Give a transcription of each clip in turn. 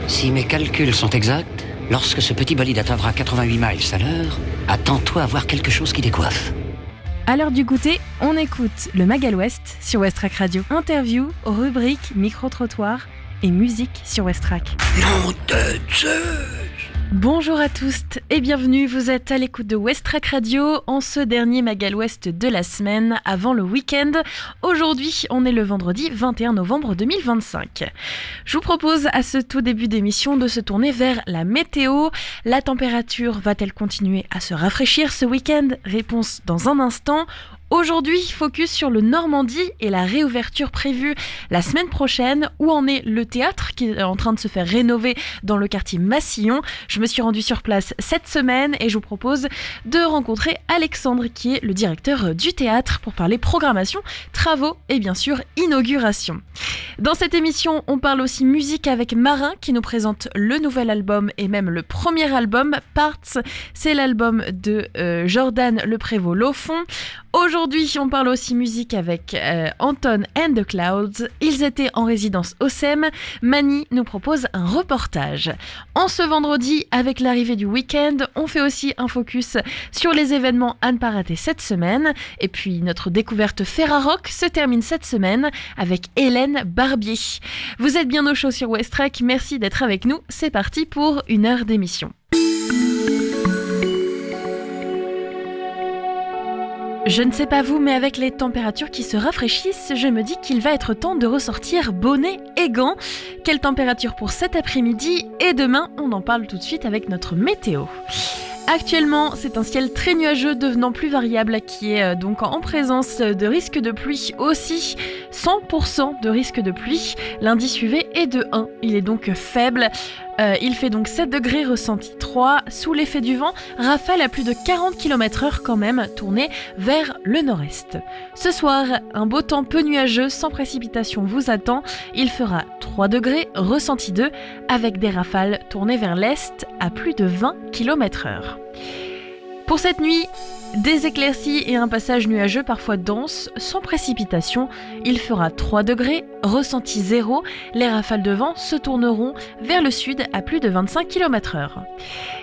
Si mes calculs sont exacts, lorsque ce petit bolide atteindra 88 miles à l'heure, attends-toi à voir quelque chose qui décoiffe. À l'heure du goûter, on écoute le Magal West sur Westrack Radio. Interview, rubrique, micro-trottoir et musique sur Westrack. Nom de Zeus! Bonjour à tous et bienvenue, vous êtes à l'écoute de Westrack Radio en ce dernier Magal West de la semaine avant le week-end. Aujourd'hui, on est le vendredi 21 novembre 2025. Je vous propose à ce tout début d'émission de se tourner vers la météo. La température va-t-elle continuer à se rafraîchir ce week-end? Réponse dans un instant. Aujourd'hui, focus sur le Normandie et la réouverture prévue la semaine prochaine. Où en est le théâtre qui est en train de se faire rénover dans le quartier Massillon? Je me suis rendue sur place cette semaine et je vous propose de rencontrer Alexandre qui est le directeur du théâtre pour parler programmation, travaux et bien sûr inauguration. Dans cette émission, on parle aussi musique avec Marin qui nous présente le nouvel album et même le premier album, Parts. C'est l'album de Jordan Le Prévost-Lofond. Aujourd'hui, on parle aussi musique avec Anton and the Clouds. Ils étaient en résidence au SEM. Mani nous propose un reportage. En ce vendredi, avec l'arrivée du week-end, on fait aussi un focus sur les événements à ne pas rater cette semaine. Et puis, notre découverte Ferrarock se termine cette semaine avec Hélène Barbier. Vous êtes bien au chaud sur Westrack. Merci d'être avec nous. C'est parti pour une heure d'émission. Je ne sais pas vous, mais avec les températures qui se rafraîchissent, je me dis qu'il va être temps de ressortir bonnet et gants. Quelle température pour cet après-midi et demain? On en parle tout de suite avec notre météo. Actuellement, c'est un ciel très nuageux devenant plus variable qui est donc en présence de risque de pluie aussi. 100% de risque de pluie. L'indice UV est de 1. Il est donc faible. Il fait donc 7 degrés, ressenti 3. Sous l'effet du vent, rafale à plus de 40 km/h quand même, tournée vers le nord-est. Ce soir, un beau temps peu nuageux, sans précipitation vous attend. Il fera 3 degrés, ressenti 2, avec des rafales tournées vers l'est à plus de 20 km/h. Pour cette nuit, des éclaircies et un passage nuageux parfois dense, sans précipitation. Il fera 3 degrés, ressenti 0. Les rafales de vent se tourneront vers le sud à plus de 25 km/h.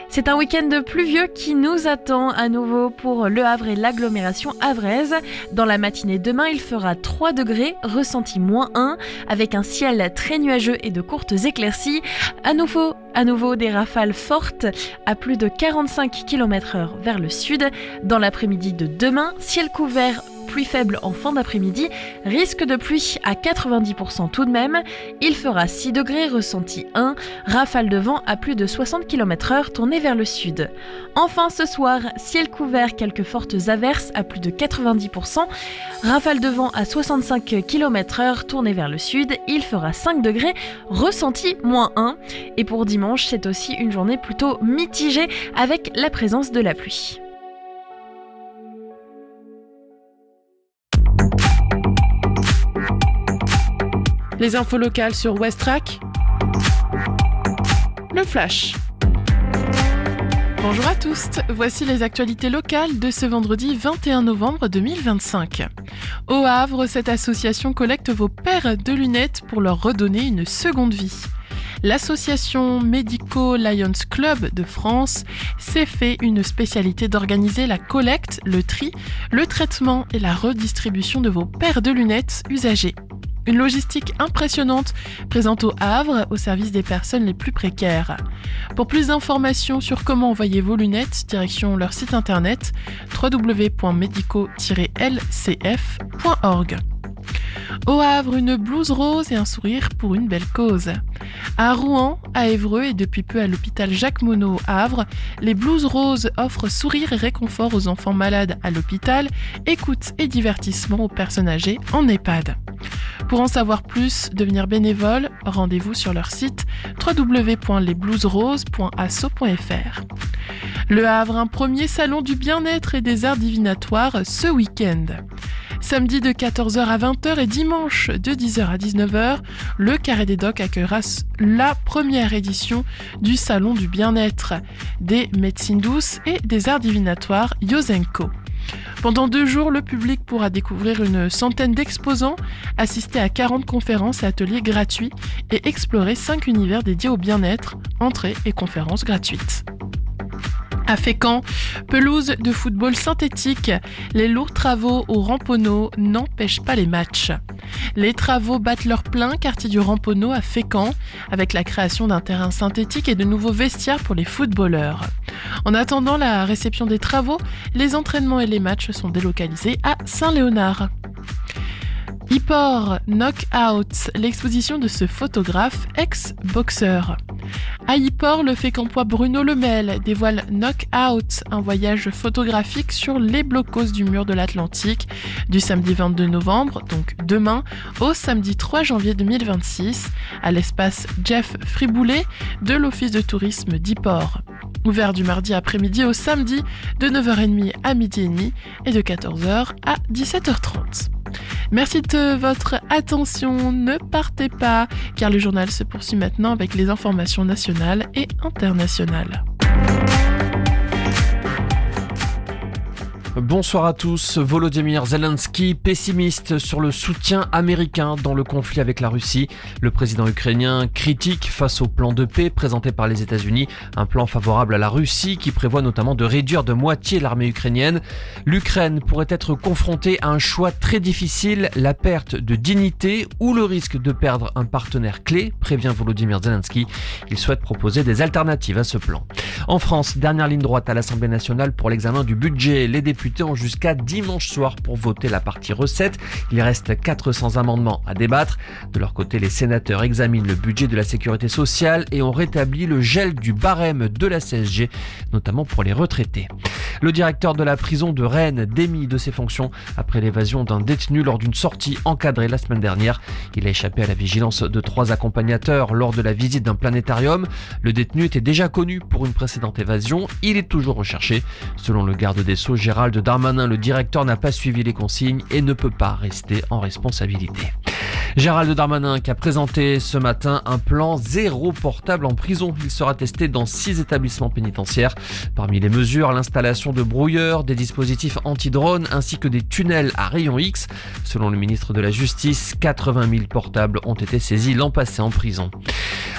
C'est un week-end pluvieux qui nous attend à nouveau pour Le Havre et l'agglomération havraise. Dans la matinée demain, il fera 3 degrés, ressenti -1, avec un ciel très nuageux et de courtes éclaircies. À nouveau des rafales fortes à plus de 45 km/h vers le sud. Dans l'après-midi de demain, ciel couvert, pluie faible en fin d'après-midi, risque de pluie à 90% tout de même. Il fera 6 degrés, ressenti 1, rafale de vent à plus de 60 km/h tournée vers le sud. Enfin ce soir, ciel couvert, quelques fortes averses à plus de 90%, rafale de vent à 65 km/h tournée vers le sud. Il fera 5 degrés, ressenti -1. Et pour dimanche, c'est aussi une journée plutôt mitigée avec la présence de la pluie. Les infos locales sur Westrack. Le Flash. Bonjour à tous, voici les actualités locales de ce vendredi 21 novembre 2025. Au Havre, cette association collecte vos paires de lunettes pour leur redonner une seconde vie. L'association Medico Lions Club de France s'est fait une spécialité d'organiser la collecte, le tri, le traitement et la redistribution de vos paires de lunettes usagées. Une logistique impressionnante présente au Havre au service des personnes les plus précaires. Pour plus d'informations sur comment envoyer vos lunettes, direction leur site internet www.medico-lcf.org. Au Havre, une blouse rose et un sourire pour une belle cause. À Rouen, à Évreux et depuis peu à l'hôpital Jacques Monod au Havre, les blouses roses offrent sourire et réconfort aux enfants malades à l'hôpital, écoute et divertissement aux personnes âgées en EHPAD. Pour en savoir plus, devenir bénévole, rendez-vous sur leur site www.lesblousesroses.asso.fr. Le Havre, un premier salon du bien-être et des arts divinatoires ce week-end. Samedi de 14h à 20h et dimanche de 10h à 19h, le Carré des Docks accueillera la première édition du Salon du bien-être, des médecines douces et des arts divinatoires Yosenko. Pendant 2 jours, le public pourra découvrir une centaine d'exposants, assister à 40 conférences et ateliers gratuits et explorer 5 univers dédiés au bien-être, entrées et conférences gratuites. À Fécamp, pelouse de football synthétique, les lourds travaux au Ramponneau n'empêchent pas les matchs. Les travaux battent leur plein, quartier du Ramponneau à Fécamp, avec la création d'un terrain synthétique et de nouveaux vestiaires pour les footballeurs. En attendant la réception des travaux, les entraînements et les matchs sont délocalisés à Saint-Léonard. Yport Knockout, l'exposition de ce photographe ex-boxeur. À Yport, le Fécampois Bruno Lemel dévoile Knockout, un voyage photographique sur les blocos du mur de l'Atlantique, du samedi 22 novembre, donc demain, au samedi 3 janvier 2026, à l'espace Jeff Friboulet de l'Office de tourisme d'Yport. Ouvert du mardi après-midi au samedi, de 9h30 à 12h30 et de 14h à 17h30. Merci de votre attention, ne partez pas, car le journal se poursuit maintenant avec les informations nationales et internationales. Bonsoir à tous. Volodymyr Zelensky, pessimiste sur le soutien américain dans le conflit avec la Russie. Le président ukrainien critique face au plan de paix présenté par les États-Unis, un plan favorable à la Russie qui prévoit notamment de réduire de moitié l'armée ukrainienne. L'Ukraine pourrait être confrontée à un choix très difficile, la perte de dignité ou le risque de perdre un partenaire clé, prévient Volodymyr Zelensky. Il souhaite proposer des alternatives à ce plan. En France, dernière ligne droite à l'Assemblée nationale pour l'examen du budget. Les députés ont jusqu'à dimanche soir pour voter la partie recettes. Il reste 400 amendements à débattre. De leur côté, les sénateurs examinent le budget de la sécurité sociale et ont rétabli le gel du barème de la CSG, notamment pour les retraités. Le directeur de la prison de Rennes démis de ses fonctions après l'évasion d'un détenu lors d'une sortie encadrée la semaine dernière. Il a échappé à la vigilance de 3 accompagnateurs lors de la visite d'un planétarium. Le détenu était déjà connu pour une précédente évasion. Il est toujours recherché. Selon le garde des Sceaux, Gérald Darmanin, le directeur n'a pas suivi les consignes et ne peut pas rester en responsabilité. Gérald Darmanin qui a présenté ce matin un plan 0 portable en prison. Il sera testé dans 6 établissements pénitentiaires. Parmi les mesures, l'installation de brouilleurs, des dispositifs anti-drones ainsi que des tunnels à rayons X. Selon le ministre de la Justice, 80 000 portables ont été saisis l'an passé en prison.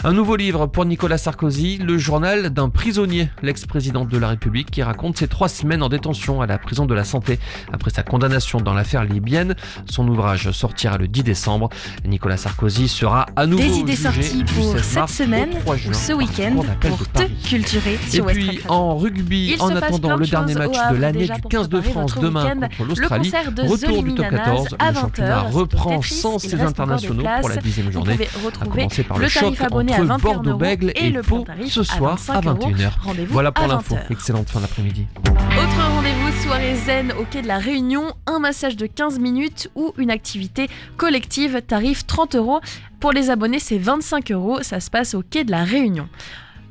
Un nouveau livre pour Nicolas Sarkozy, le journal d'un prisonnier, l'ex-président de la République qui raconte ses 3 semaines en détention à la prison de la Santé après sa condamnation dans l'affaire libyenne. Son ouvrage sortira le 10 décembre. Nicolas Sarkozy sera à nouveau des idées jugé sorties pour cette semaine ou ce week-end pour te culturer sur West Et puis en rugby, en attendant le dernier match de l'année du 15 de France demain contre l'Australie, retour du top 14, le championnat reprend sans ses internationaux pour la 10e journée, à commencer par le choc entre Bordeaux-Bègles et Pau ce soir à 21h. Voilà pour l'info, excellente fin d'après-midi. Autre rendez-vous, soirée zen au quai de la Réunion, un massage de 15 minutes ou une activité collective, tarif 30 €. Pour les abonnés, c'est 25 €, ça se passe au quai de la Réunion.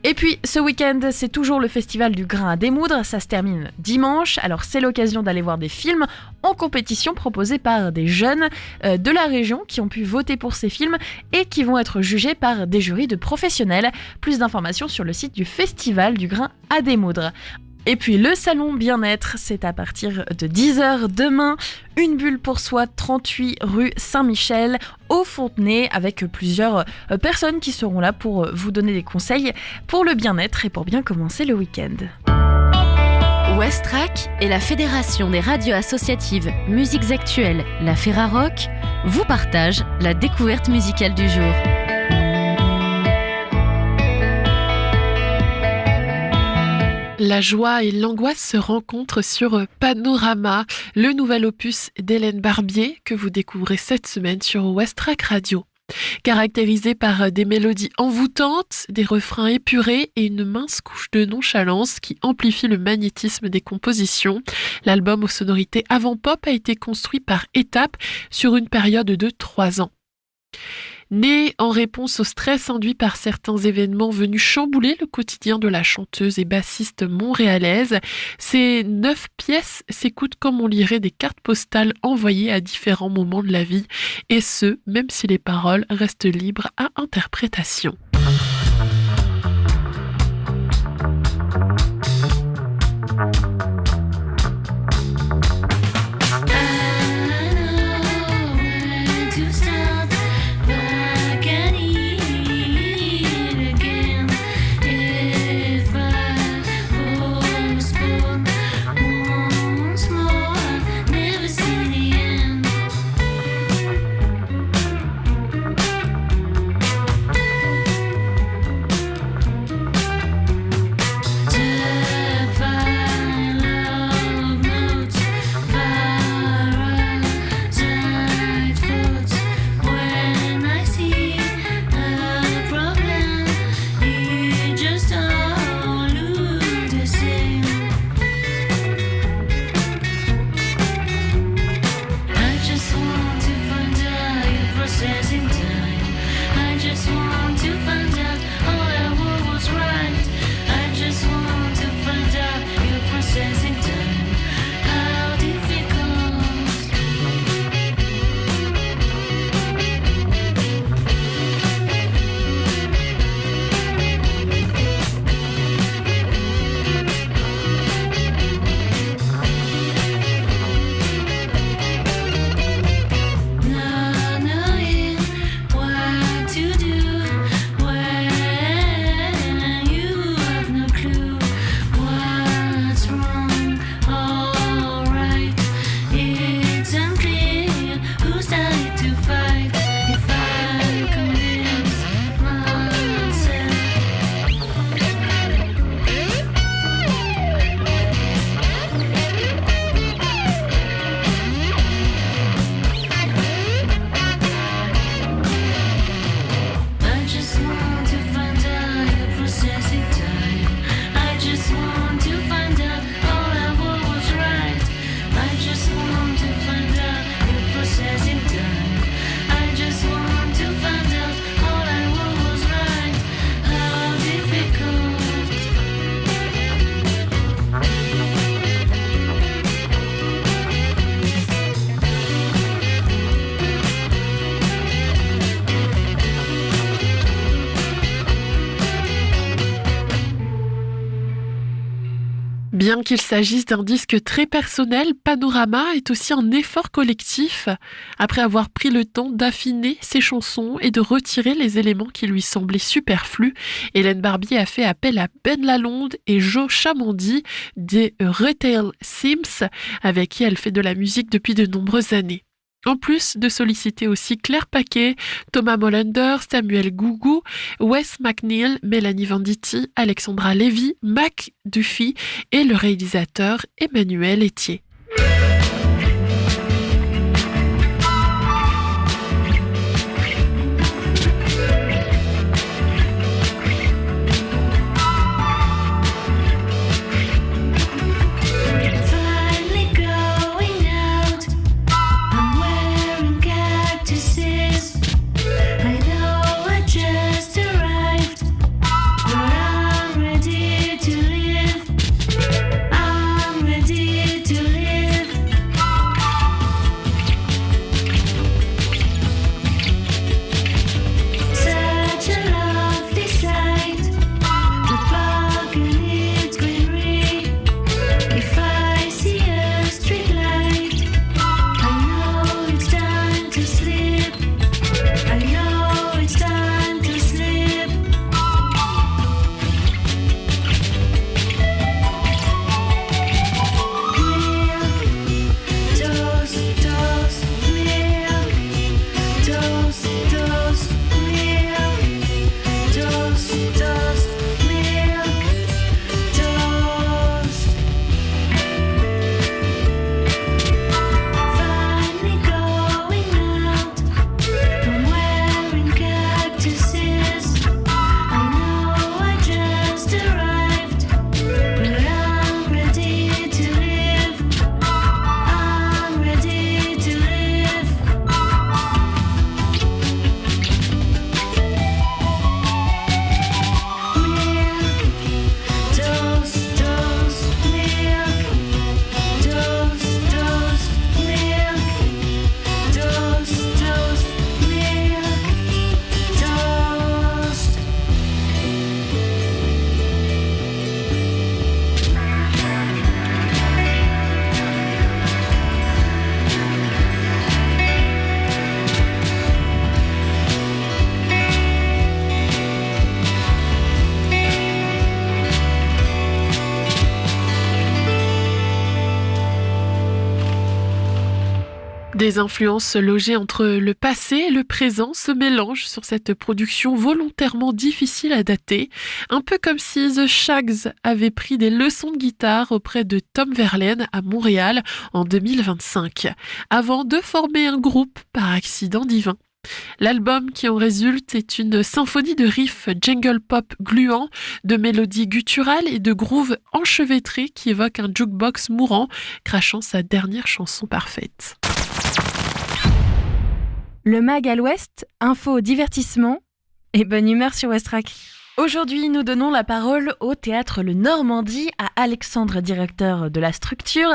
Et puis, ce week-end, c'est toujours le festival du grain à démoudre, ça se termine dimanche, alors c'est l'occasion d'aller voir des films en compétition proposés par des jeunes de la région qui ont pu voter pour ces films et qui vont être jugés par des jurys de professionnels. Plus d'informations sur le site du festival du grain à démoudre. Et puis le salon bien-être, c'est à partir de 10h demain, une bulle pour soi, 38 rue Saint-Michel, au Fontenay, avec plusieurs personnes qui seront là pour vous donner des conseils pour le bien-être et pour bien commencer le week-end. Westrack et la Fédération des radios associatives Musiques Actuelles, la Ferrarock, vous partagent la découverte musicale du jour. La joie et l'angoisse se rencontrent sur Panorama, le nouvel opus d'Hélène Barbier que vous découvrez cette semaine sur Westrack Radio. Caractérisé par des mélodies envoûtantes, des refrains épurés et une mince couche de nonchalance qui amplifie le magnétisme des compositions, l'album aux sonorités avant-pop a été construit par étapes sur une période de 3 ans. Né en réponse au stress induit par certains événements venus chambouler le quotidien de la chanteuse et bassiste montréalaise, ces 9 pièces s'écoutent comme on lirait des cartes postales envoyées à différents moments de la vie, et ce, même si les paroles restent libres à interprétation. processing time. I just want to find out all I wrote was right. I just want to find out you're processing time. How difficult. Not knowing what to do when you have no clue what's wrong or right. It's unclear who started to fight. If I convince myself. I just want to find out you're processing time. I just want to find out all I wrote was right. I just want to find out you're processing time. I just want to find out all I wrote was right. How difficult. Bien qu'il s'agisse d'un disque très personnel, Panorama est aussi un effort collectif. Après avoir pris le temps d'affiner ses chansons et de retirer les éléments qui lui semblaient superflus, Hélène Barbier a fait appel à Ben Lalonde et Joe Chamandi des Retail Sims, avec qui elle fait de la musique depuis de nombreuses années. En plus de solliciter aussi Claire Paquet, Thomas Molander, Samuel Gougou, Wes McNeil, Mélanie Venditti, Alexandra Lévy, Mac Duffy et le réalisateur Emmanuel Etier. Finally going out. I'm wearing cactuses. I know I just arrived, but I'm ready to live. I'm ready to live. Such a lovely sight. The park and its greenery. If I see a street light, I know it's time to sleep. I know it's time to sleep. Milk, toast, toast, milk, toast, toast, milk, toast, toast, milk, toast. Finally going out. I'm wearing cactuses. I know I just arrived, but I'm ready to live. I'm ready to live. Milk, toast, toast, milk, toast, toast, milk, toast, toast, milk, toast. Des influences logées entre le passé et le présent se mélangent sur cette production volontairement difficile à dater, un peu comme si The Shags avait pris des leçons de guitare auprès de Tom Verlaine à Montréal en 2025, avant de former un groupe par accident divin. L'album qui en résulte est une symphonie de riffs jungle pop gluants, de mélodies gutturales et de grooves enchevêtrés qui évoquent un jukebox mourant, crachant sa dernière chanson parfaite. Le mag à l'ouest, info, divertissement et bonne humeur sur Westrack. Aujourd'hui, nous donnons la parole au théâtre Le Normandie à Alexandre, directeur de la structure.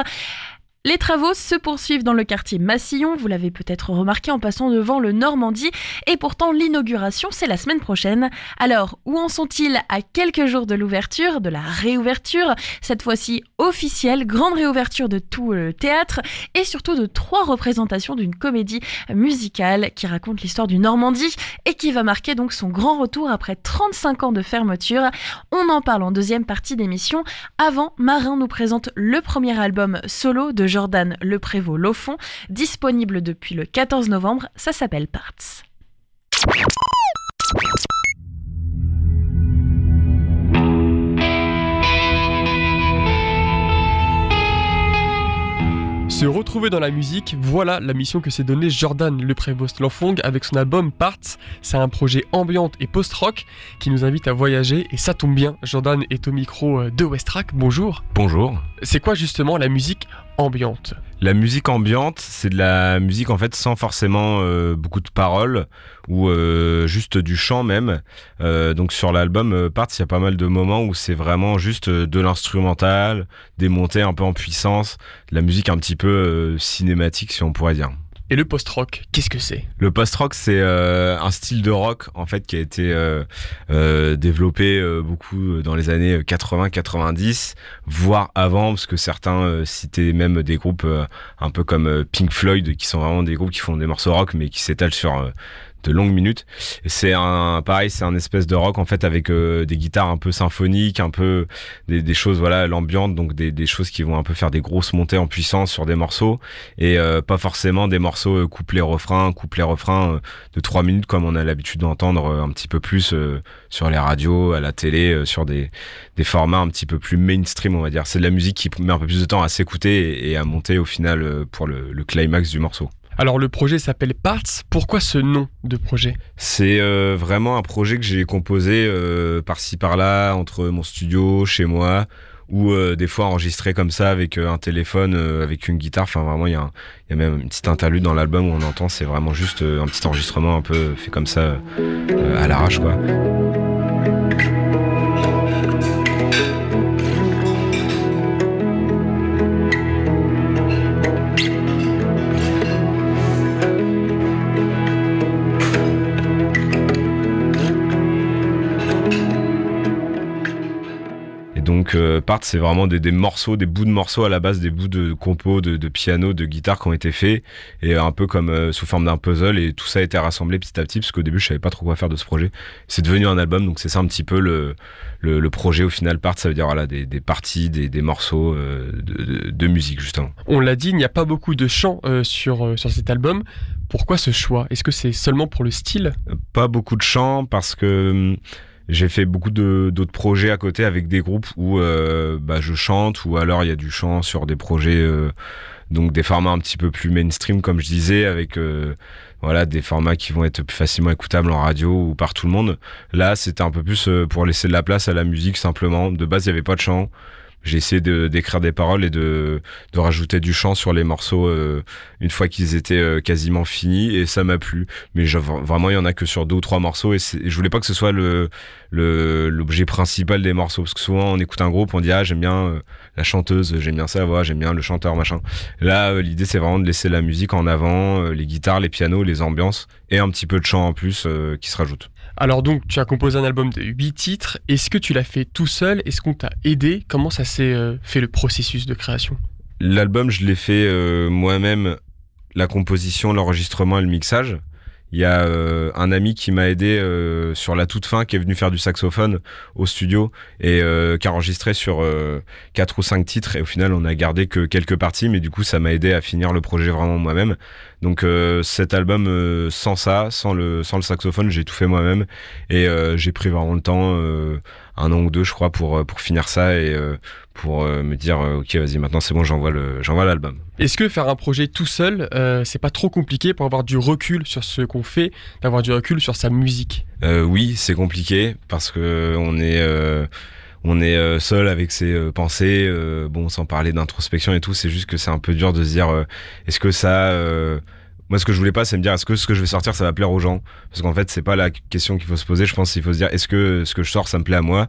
Les travaux se poursuivent dans le quartier Massillon, vous l'avez peut-être remarqué en passant devant le Normandie, et pourtant l'inauguration c'est la semaine prochaine. Alors, où en sont-ils à quelques jours de l'ouverture, de la réouverture, cette fois-ci officielle, grande réouverture de tout le théâtre, et surtout de 3 représentations d'une comédie musicale qui raconte l'histoire du Normandie et qui va marquer donc son grand retour après 35 ans de fermeture. On en parle en deuxième partie d'émission. Avant, Marin nous présente le premier album solo de Jordan Le Prévost-Lofond, disponible depuis le 14 novembre, ça s'appelle Parts. Se retrouver dans la musique, voilà la mission que s'est donnée Jordan Le Prévost-Lofond avec son album Parts. C'est un projet ambiante et post-rock qui nous invite à voyager et ça tombe bien, Jordan est au micro de Westrack, bonjour. Bonjour. C'est quoi justement la musique ambiante ? La musique ambiante, c'est de la musique en fait sans forcément beaucoup de paroles ou juste du chant même. Donc sur l'album Parts, il y a pas mal de moments où c'est vraiment juste de l'instrumental, des montées un peu en puissance, de la musique un petit peu cinématique si on pourrait dire. Et le post-rock, qu'est-ce que c'est ? Le post-rock, c'est un style de rock en fait qui a été développé beaucoup dans les années 80-90, voire avant, parce que certains citaient même des groupes un peu comme Pink Floyd, qui sont vraiment des groupes qui font des morceaux rock, mais qui s'étalent sur de longues minutes. Et c'est un espèce de rock en fait avec des guitares un peu symphoniques, un peu des choses voilà l'ambiance, donc des choses qui vont un peu faire des grosses montées en puissance sur des morceaux et pas forcément des morceaux couplet-refrain de 3 minutes comme on a l'habitude d'entendre un petit peu plus sur les radios, à la télé, sur des formats un petit peu plus mainstream on va dire. C'est de la musique qui met un peu plus de temps à s'écouter et à monter au final pour le climax du morceau. Alors le projet s'appelle Parts, pourquoi ce nom de projet ? C'est vraiment un projet que j'ai composé par-ci par-là, entre mon studio, chez moi, ou des fois enregistré comme ça avec un téléphone, avec une guitare. Enfin vraiment, il y a même une petite interlude dans l'album où on entend, c'est vraiment juste un petit enregistrement un peu fait comme ça à l'arrache quoi. Donc Parts, c'est vraiment des morceaux, des bouts de morceaux à la base, des bouts de compos, de piano, de guitare qui ont été faits et un peu comme sous forme d'un puzzle et tout ça a été rassemblé petit à petit parce qu'au début je savais pas trop quoi faire de ce projet. C'est devenu un album donc c'est ça un petit peu le projet au final. Parts, ça veut dire voilà des parties, des morceaux de musique justement. On l'a dit, il n'y a pas beaucoup de chants sur cet album. Pourquoi ce choix ? Est-ce que c'est seulement pour le style ? Pas beaucoup de chants parce que j'ai fait beaucoup d'autres projets à côté avec des groupes où je chante ou alors il y a du chant sur des projets donc des formats un petit peu plus mainstream comme je disais avec des formats qui vont être plus facilement écoutables en radio ou par tout le monde. Là c'était un peu plus pour laisser de la place à la musique simplement. De base il n'y avait pas de chant. J'ai essayé d'écrire des paroles et de rajouter du chant sur les morceaux une fois qu'ils étaient quasiment finis et ça m'a plu. Mais vraiment il y en a que sur 2 ou 3 morceaux et je voulais pas que ce soit l'objet principal des morceaux parce que souvent on écoute un groupe, on dit j'aime bien la chanteuse, j'aime bien sa voix, j'aime bien le chanteur machin. Là l'idée c'est vraiment de laisser la musique en avant, les guitares, les pianos, les ambiances et un petit peu de chant en plus qui se rajoute. Alors donc, tu as composé un album de 8 titres. Est-ce que tu l'as fait tout seul ? Est-ce qu'on t'a aidé ? Comment ça s'est fait le processus de création ? L'album, je l'ai fait moi-même, la composition, l'enregistrement et le mixage. Il y a un ami qui m'a aidé sur la toute fin, qui est venu faire du saxophone au studio et qui a enregistré sur 4 ou 5 titres. Et au final, on a gardé que quelques parties, mais du coup, ça m'a aidé à finir le projet vraiment moi-même. Donc cet album, sans le saxophone, j'ai tout fait moi-même et j'ai pris vraiment le temps, 1 an ou 2 je crois, pour finir ça et pour me dire ok vas-y maintenant c'est bon, j'envoie l'album. Est-ce que faire un projet tout seul, c'est pas trop compliqué pour avoir du recul sur ce qu'on fait, d'avoir du recul sur sa musique ? Oui, c'est compliqué parce que on est seul avec ses pensées, sans parler d'introspection et tout, c'est juste que c'est un peu dur de se dire est-ce que ça Moi, ce que je voulais pas, c'est me dire est-ce que ce que je vais sortir, ça va plaire aux gens? Parce qu'en fait, c'est pas la question qu'il faut se poser. Je pense qu'il faut se dire est-ce que ce que je sors, ça me plaît à moi?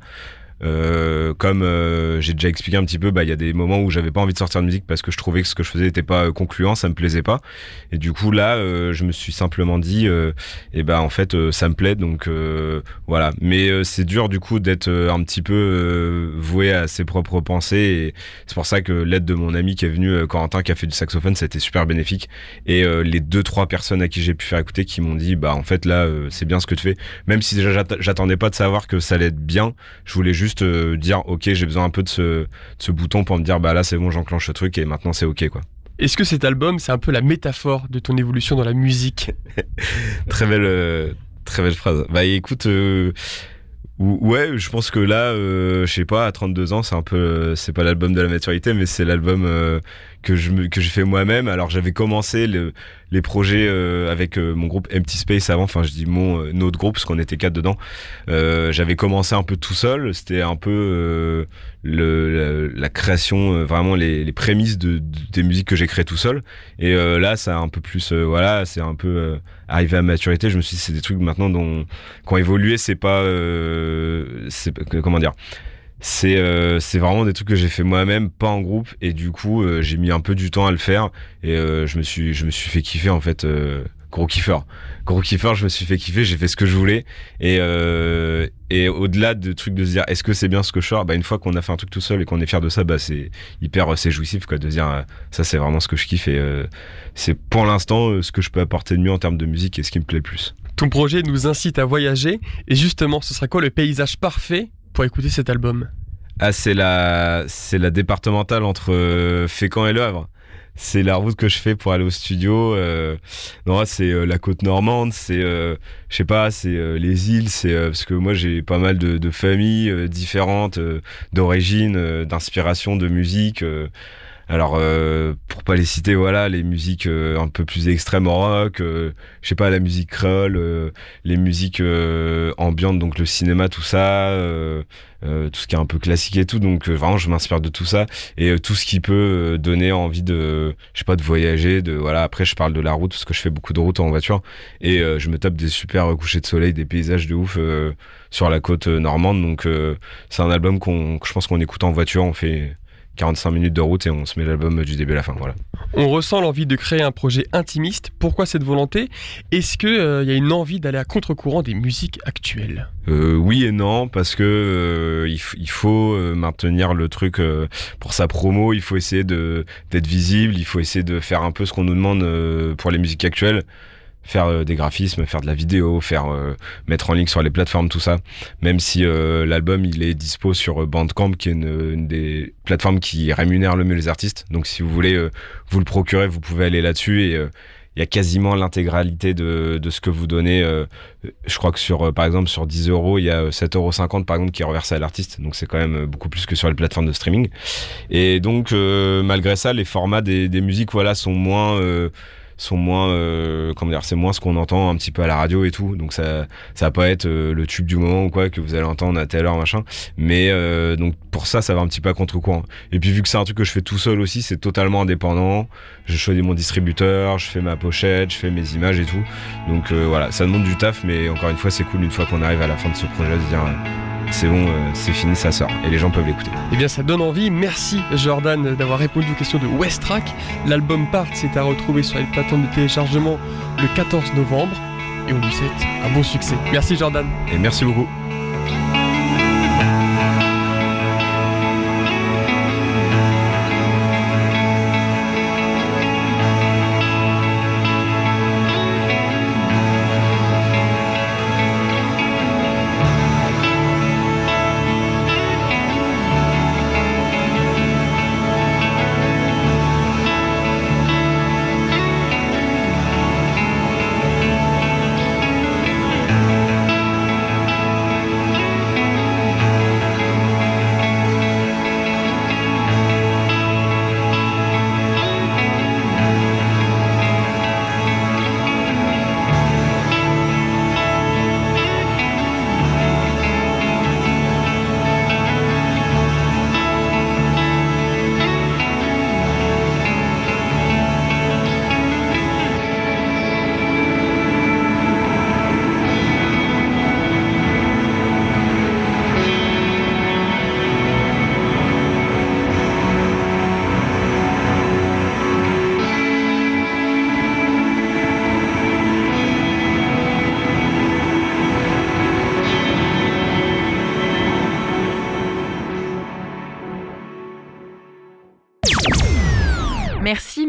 Comme j'ai déjà expliqué un petit peu, il y a des moments où j'avais pas envie de sortir de musique parce que je trouvais que ce que je faisais n'était pas concluant, ça me plaisait pas. Et du coup là, je me suis simplement dit, en fait, ça me plaît, donc voilà. Mais c'est dur du coup d'être un petit peu voué à ses propres pensées. Et c'est pour ça que l'aide de mon ami qui est venu, Corentin, qui a fait du saxophone, ça a été super bénéfique. Et les 2-3 personnes à qui j'ai pu faire écouter, qui m'ont dit, en fait là, c'est bien ce que tu fais. Même si déjà j'attendais pas de savoir que ça allait être bien, je voulais juste dire ok, j'ai besoin un peu de ce bouton pour me dire là c'est bon, j'enclenche ce truc et maintenant c'est ok quoi. Est-ce que cet album, c'est un peu la métaphore de ton évolution dans la musique? Très belle phrase. Écoute, ouais, je pense que là, je sais pas, à 32 ans, c'est pas l'album de la maturité, mais c'est l'album que j'ai fait moi-même. Alors j'avais commencé les projets avec mon groupe Empty Space avant, enfin je dis notre groupe parce qu'on était 4 dedans. J'avais commencé un peu tout seul, c'était un peu la création, vraiment les prémices des musiques que j'ai créées tout seul. Et là, ça a un peu plus, c'est un peu arrivé à maturité. Je me suis dit c'est des trucs maintenant qui ont évolué, c'est pas, comment dire. C'est vraiment des trucs que j'ai fait moi-même, pas en groupe, et du coup j'ai mis un peu du temps à le faire et je me suis fait kiffer en fait. Gros kiffeur, je me suis fait kiffer, j'ai fait ce que je voulais et au-delà de trucs de se dire est-ce que c'est bien ce que je sors, une fois qu'on a fait un truc tout seul et qu'on est fier de ça, c'est jouissif quoi, de dire ça c'est vraiment ce que je kiffe et c'est pour l'instant ce que je peux apporter de mieux en termes de musique et ce qui me plaît le plus. Ton projet nous incite à voyager et justement ce sera quoi le paysage parfait pour écouter cet album? C'est la départementale entre Fécamp et Le Havre. C'est la route que je fais pour aller au studio. C'est la côte normande, c'est je sais pas, c'est les îles, c'est parce que moi j'ai pas mal de familles différentes d'origine, d'inspiration, de musique. Alors pour pas les citer, voilà, les musiques un peu plus extrêmes rock, je sais pas, la musique créole, les musiques ambiantes, donc le cinéma, tout ça, tout ce qui est un peu classique et tout, donc vraiment je m'inspire de tout ça et tout ce qui peut donner envie de, je sais pas, de voyager, après je parle de la route parce que je fais beaucoup de routes en voiture et je me tape des super couchers de soleil, des paysages de ouf sur la côte normande, donc c'est un album je pense qu'on écoute en voiture, on fait 45 minutes de route et on se met l'album du début à la fin, voilà. On ressent l'envie de créer un projet intimiste. Pourquoi cette volonté? Est-ce qu'il y a une envie d'aller à contre-courant des musiques actuelles? Oui et non, parce que il faut maintenir le truc pour sa promo, il faut essayer d'être visible, il faut essayer de faire un peu ce qu'on nous demande pour les musiques actuelles. Faire des graphismes, faire de la vidéo, mettre en ligne sur les plateformes, tout ça. Même si l'album il est dispo sur Bandcamp, qui est une des plateformes qui rémunère le mieux les artistes. Donc si vous voulez vous le procurer, vous pouvez aller là-dessus et il y a quasiment l'intégralité de ce que vous donnez. Je crois que par exemple sur 10 €, il y a 7,50 € par exemple qui est reversé à l'artiste. Donc c'est quand même beaucoup plus que sur les plateformes de streaming. Et donc malgré ça, les formats des musiques sont moins comment dire, c'est moins ce qu'on entend un petit peu à la radio et tout, donc ça va pas être le tube du moment ou quoi que vous allez entendre à telle heure machin, mais donc pour ça va un petit peu à contre-courant. Et puis vu que c'est un truc que je fais tout seul aussi, c'est totalement indépendant, je choisis mon distributeur, je fais ma pochette, je fais mes images et tout, donc voilà, ça demande du taf, mais encore une fois c'est cool une fois qu'on arrive à la fin de ce projet de se dire c'est bon, c'est fini, ça sort et les gens peuvent l'écouter. Eh bien ça donne envie. Merci Jordan d'avoir répondu aux questions de Westrack. L'album Part est à retrouver sur les plateformes de téléchargement le 14 novembre et on lui souhaite un bon succès. Merci Jordan. Et merci beaucoup.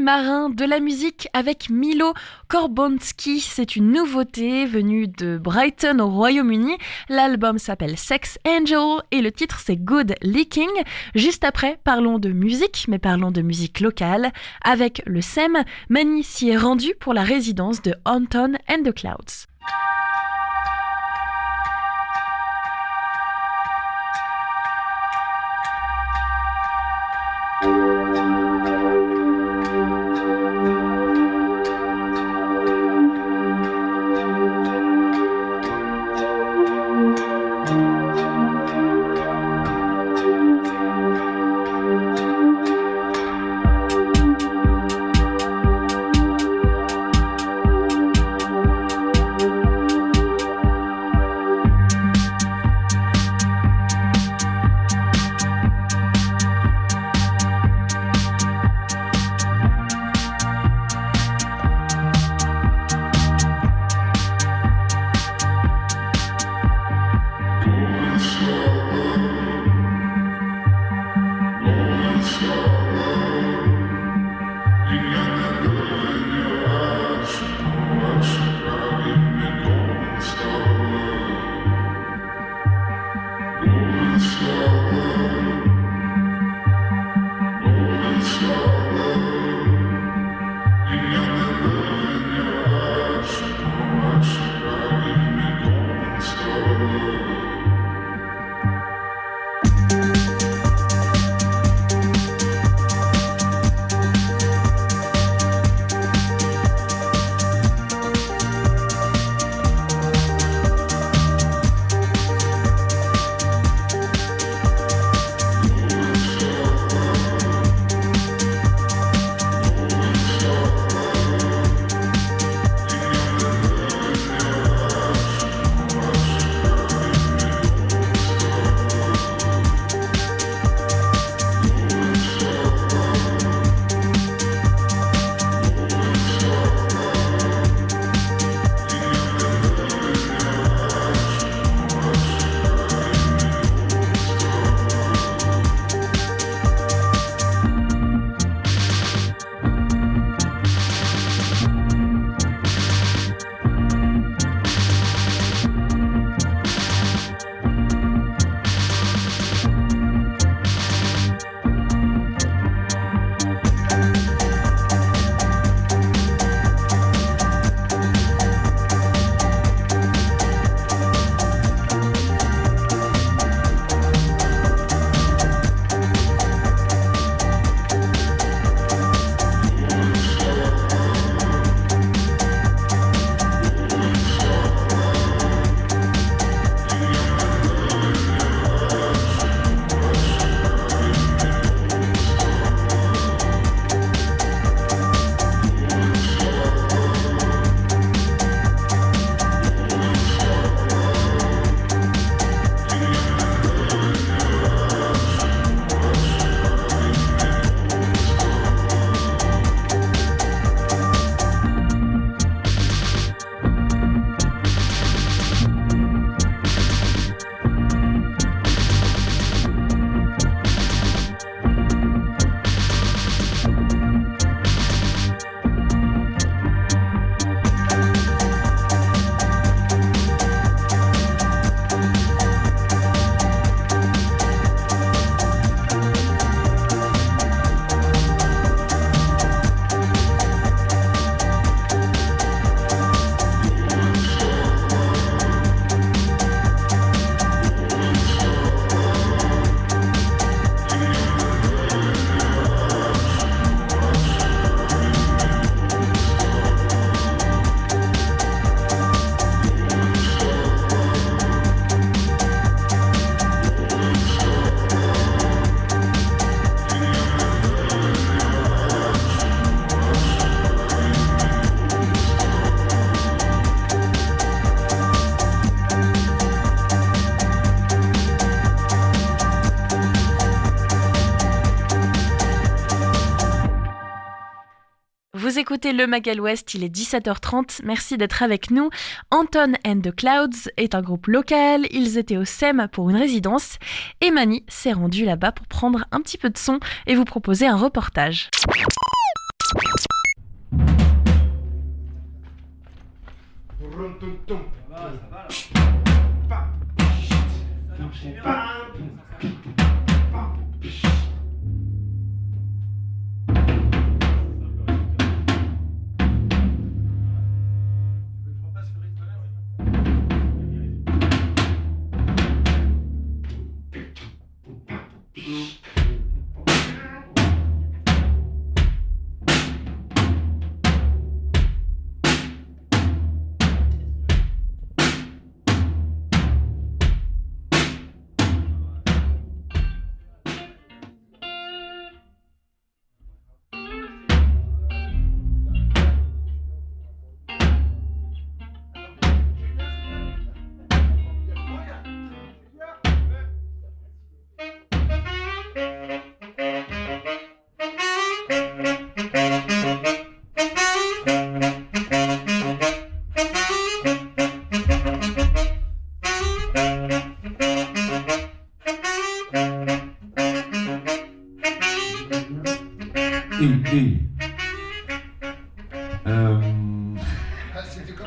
marins, de la musique avec Milo Korbonski. C'est une nouveauté venue de Brighton au Royaume-Uni. L'album s'appelle Sex Angel et le titre c'est Good Leaking. Juste après, parlons de musique, mais parlons de musique locale. Avec le SEM, Mani s'y est rendu pour la résidence de Anton and the Clouds. Vous écoutez le Magal Ouest, il est 17h30, merci d'être avec nous. Anton and the Clouds est un groupe local, ils étaient au SEM pour une résidence et Mani s'est rendue là-bas pour prendre un petit peu de son et vous proposer un reportage.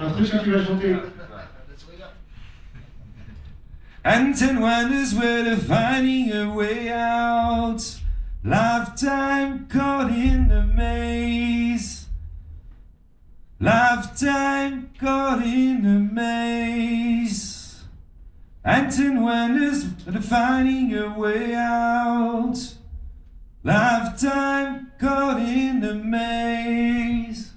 Un truc que tu vas chanter. And 10 wonders were to finding a way out. Lifetime caught in the maze. Lifetime caught in the maze. And 10 wonders were to finding a way out. Lifetime caught in the maze.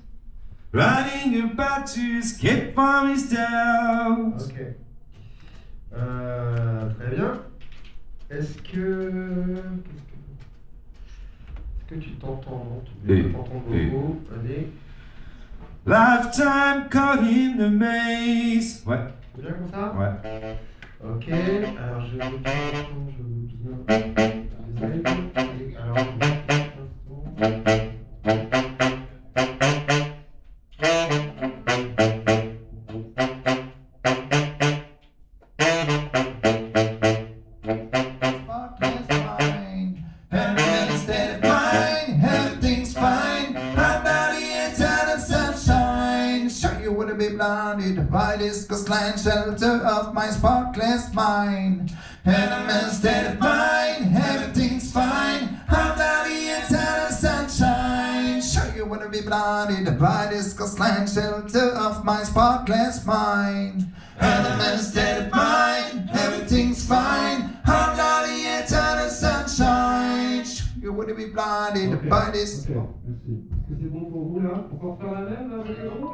Running about to escape from his doubt. Ok. Très bien. Est-ce que tu t'entends? Non, tu t'entends beaucoup. Allez. Lifetime caught in the maze. Ouais. C'est bien comme ça? Ouais. Ok. Alors je veux bien. Désolé. Alors. By this coastline shelter of my sparkless mind. And I'm in a state of mind, everything's fine. I'm down the eternal sunshine. Sure you wanna be blinded by this coastline shelter of my sparkless mind. And I'm in a state of mind, everything's fine. I'm down the eternal sunshine. Sure you wanna be blinded by this. Ok, merci. Est-ce que c'est bon pour vous là? On peut en faire la même là avec le groupe?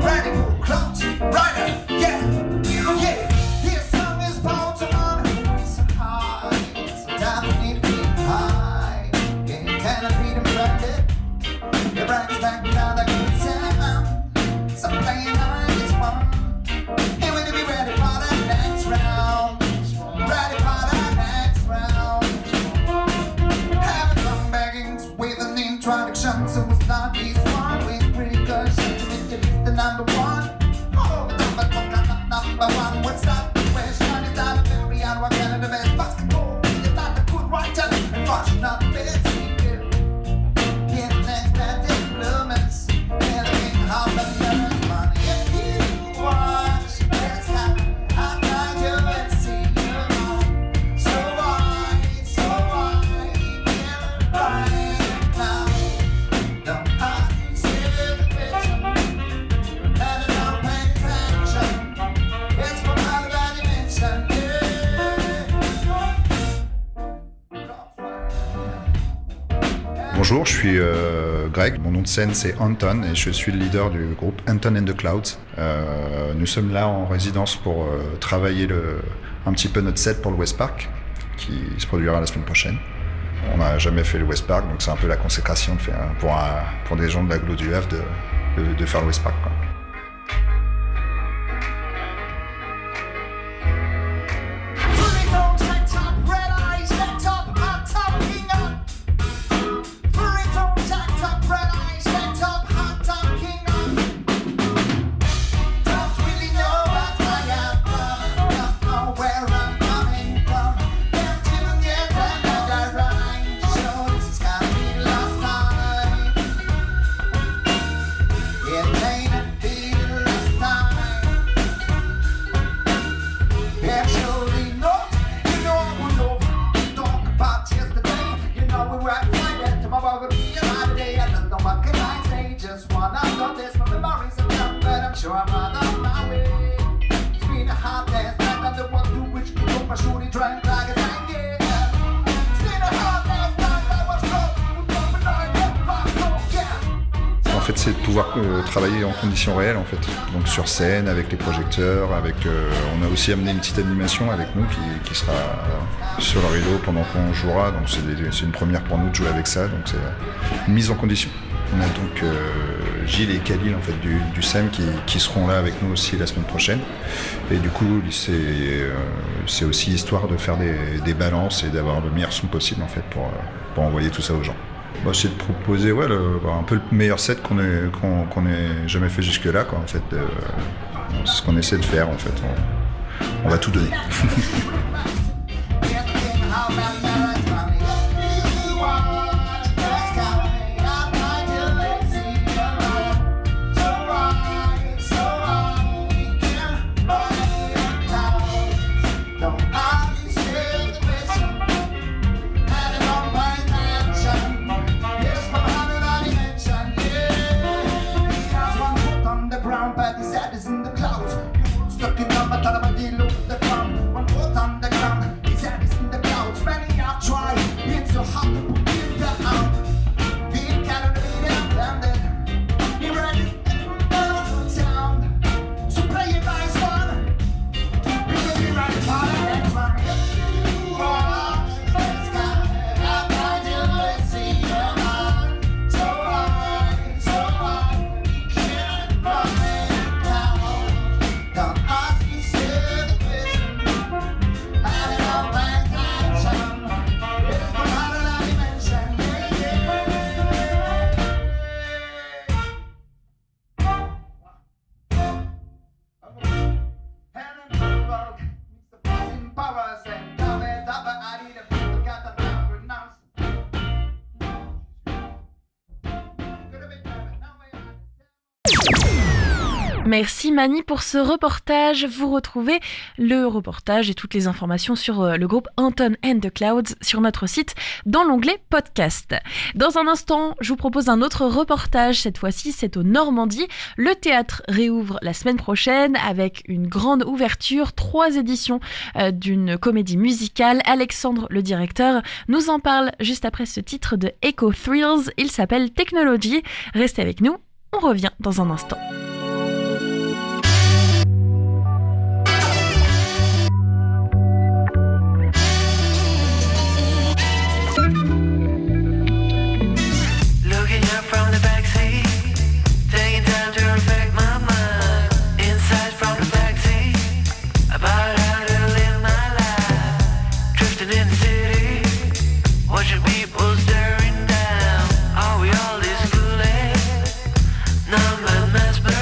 Radical clouds, rider, yeah, yeah. This song is bound to run so high, so definitely high. Yeah, cannot be demanded. Your brain's back down the good sound. Someday night is one. And when you be ready for the next round, ready for the next round. Haven't come begging with an introduction, so it's not this one with precaution. The number one, oh, the number one. What's up? The question is that a very and what kind of the best basketball? It's not the good writer, and watching not the best speaker. Get next that influence, anything how the learns money. If you watch, that's how I find you and see you alone. So why, get right now? Don't have to see the vision. Bonjour, je suis Greg, mon nom de scène c'est Anton et je suis le leader du groupe Anton and the Clouds. Nous sommes là en résidence pour travailler un petit peu notre set pour le West Park qui se produira la semaine prochaine. On n'a jamais fait le West Park, donc c'est un peu la consécration de faire, pour des gens de l'agglo du Havre de faire le West Park, quoi. Top, red eyes, top, on top of me. Tomorrow will be another day. I don't know what can I say. Just wanna know this. My memories are young, but I'm sure I'm on my way. It's been a hard day's night. I don't want to which can go my shooting, trying like a tank. It's been a hard day's night. I was close. En fait, c'est de pouvoir travailler en conditions réelles, en fait. Donc sur scène, avec les projecteurs, avec. On a aussi amené une petite animation avec nous qui sera sur le rideau pendant qu'on jouera. Donc c'est une première pour nous de jouer avec ça. Donc c'est une mise en condition. On a donc Gilles et Khalil en fait du SEM qui seront là avec nous aussi la semaine prochaine. Et du coup, c'est aussi histoire de faire des balances et d'avoir le meilleur son possible en fait pour envoyer tout ça aux gens. Bah, c'est de proposer un peu le meilleur set qu'on ait jamais fait jusque-là, quoi, en fait. C'est ce qu'on essaie de faire, en fait. On va tout donner. Merci Mani pour ce reportage. Vous retrouvez le reportage et toutes les informations sur le groupe Anton and the Clouds sur notre site dans l'onglet podcast. Dans un instant, je vous propose un autre reportage. Cette fois-ci, c'est au Normandie. Le théâtre réouvre la semaine prochaine avec une grande ouverture, 3 éditions d'une comédie musicale. Alexandre, le directeur, nous en parle juste après ce titre de Echo Thrills. Il s'appelle Technology. Restez avec nous, on revient dans un instant. People staring down. Are we all this foolish? Numb and mesmerized.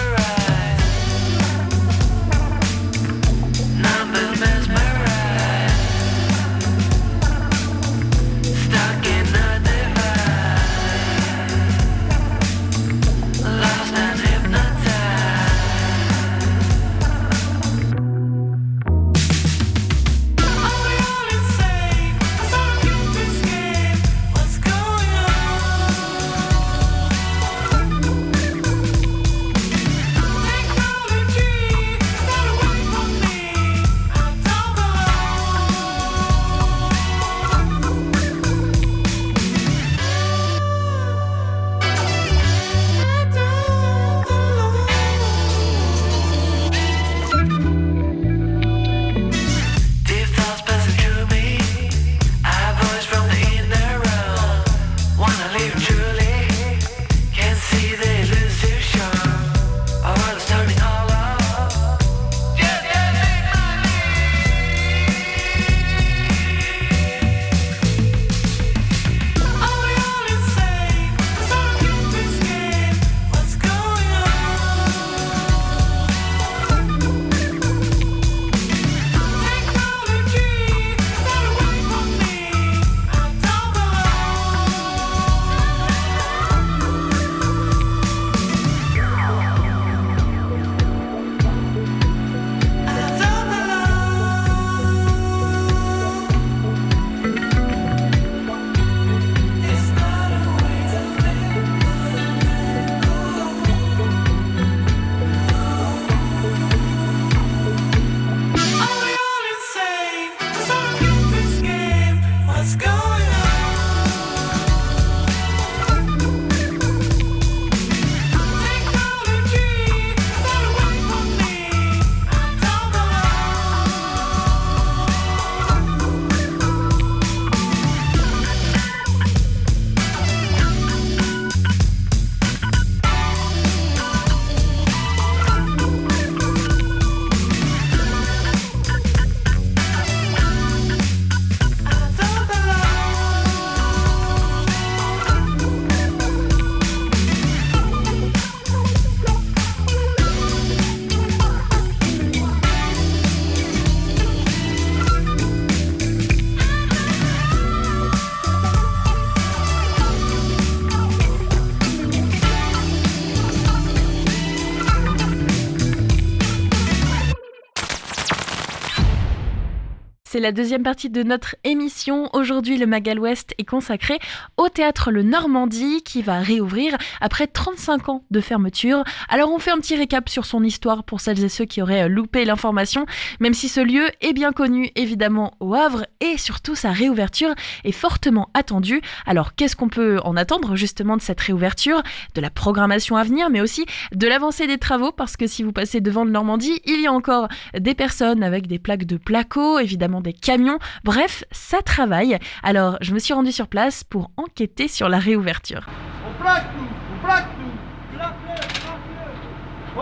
C'est la deuxième partie de notre émission. Aujourd'hui, le Magal Ouest est consacré au théâtre Le Normandie qui va réouvrir après 35 ans de fermeture. Alors on fait un petit récap sur son histoire pour celles et ceux qui auraient loupé l'information, même si ce lieu est bien connu évidemment au Havre et surtout sa réouverture est fortement attendue. Alors qu'est-ce qu'on peut en attendre justement de cette réouverture, de la programmation à venir, mais aussi de l'avancée des travaux, parce que si vous passez devant le Normandie, il y a encore des personnes avec des plaques de placo, évidemment des camions, bref, ça travaille. Alors, je me suis rendue sur place pour enquêter sur la réouverture. On plaque tout. Plaque-le. Oh,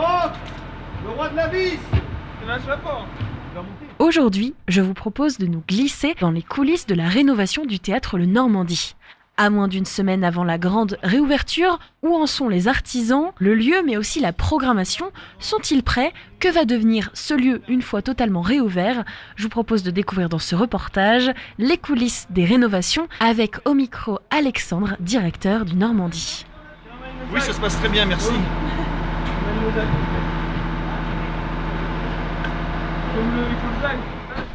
le roi de la vis. C'est un chapeau. Aujourd'hui, je vous propose de nous glisser dans les coulisses de la rénovation du théâtre Le Normandie. À moins d'une semaine avant la grande réouverture, où en sont les artisans, le lieu mais aussi la programmation? Sont-ils prêts? Que va devenir ce lieu une fois totalement réouvert? Je vous propose de découvrir dans ce reportage les coulisses des rénovations avec au micro Alexandre, directeur du Normandie. Oui, ça se passe très bien, merci.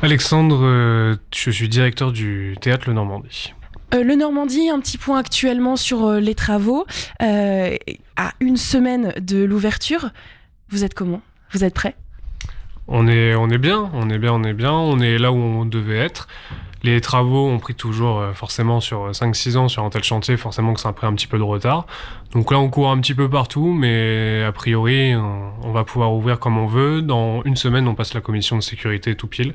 Alexandre, je suis directeur du théâtre Le Normandie. Le Normandie, un petit point actuellement sur les travaux. À une semaine de l'ouverture, vous êtes comment? Vous êtes prêts? On est bien. On est là où on devait être. Les travaux ont pris toujours forcément sur 5-6 ans sur un tel chantier, forcément que ça a pris un petit peu de retard. Donc là, on court un petit peu partout, mais a priori, on va pouvoir ouvrir comme on veut. Dans une semaine, on passe la commission de sécurité tout pile.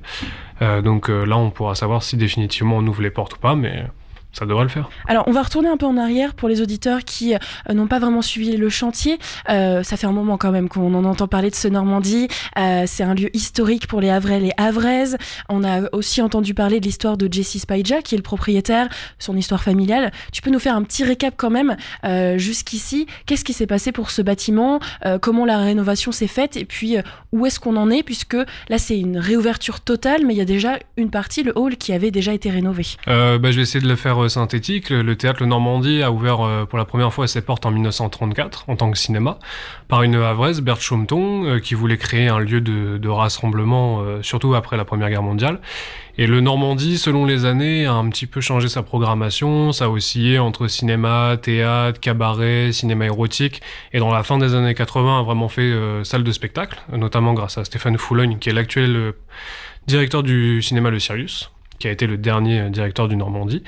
Donc là, on pourra savoir si définitivement on ouvre les portes ou pas, mais ça devrait le faire. Alors, on va retourner un peu en arrière pour les auditeurs qui n'ont pas vraiment suivi le chantier. Ça fait un moment quand même qu'on en entend parler de ce Normandie. C'est un lieu historique pour les Havrais et les Havraises. On a aussi entendu parler de l'histoire de Jesse Spaija, qui est le propriétaire, son histoire familiale. Tu peux nous faire un petit récap quand même jusqu'ici? Qu'est-ce qui s'est passé pour ce bâtiment? Comment la rénovation s'est faite? Et puis, où est-ce qu'on en est? Puisque là, c'est une réouverture totale, mais il y a déjà une partie, le hall, qui avait déjà été rénové. Je vais essayer de le faire synthétique. Le théâtre Le Normandie a ouvert pour la première fois ses portes en 1934 en tant que cinéma par une Havraise, Berthe Chaumeton, qui voulait créer un lieu de rassemblement, surtout après la Première Guerre mondiale. Et Le Normandie, selon les années, a un petit peu changé sa programmation. Ça a oscillé entre cinéma, théâtre, cabaret, cinéma érotique. Et dans la fin des années 80, a vraiment fait salle de spectacle, notamment grâce à Stéphane Foulogne, qui est l'actuel directeur du cinéma Le Sirius, qui a été le dernier directeur du Normandie.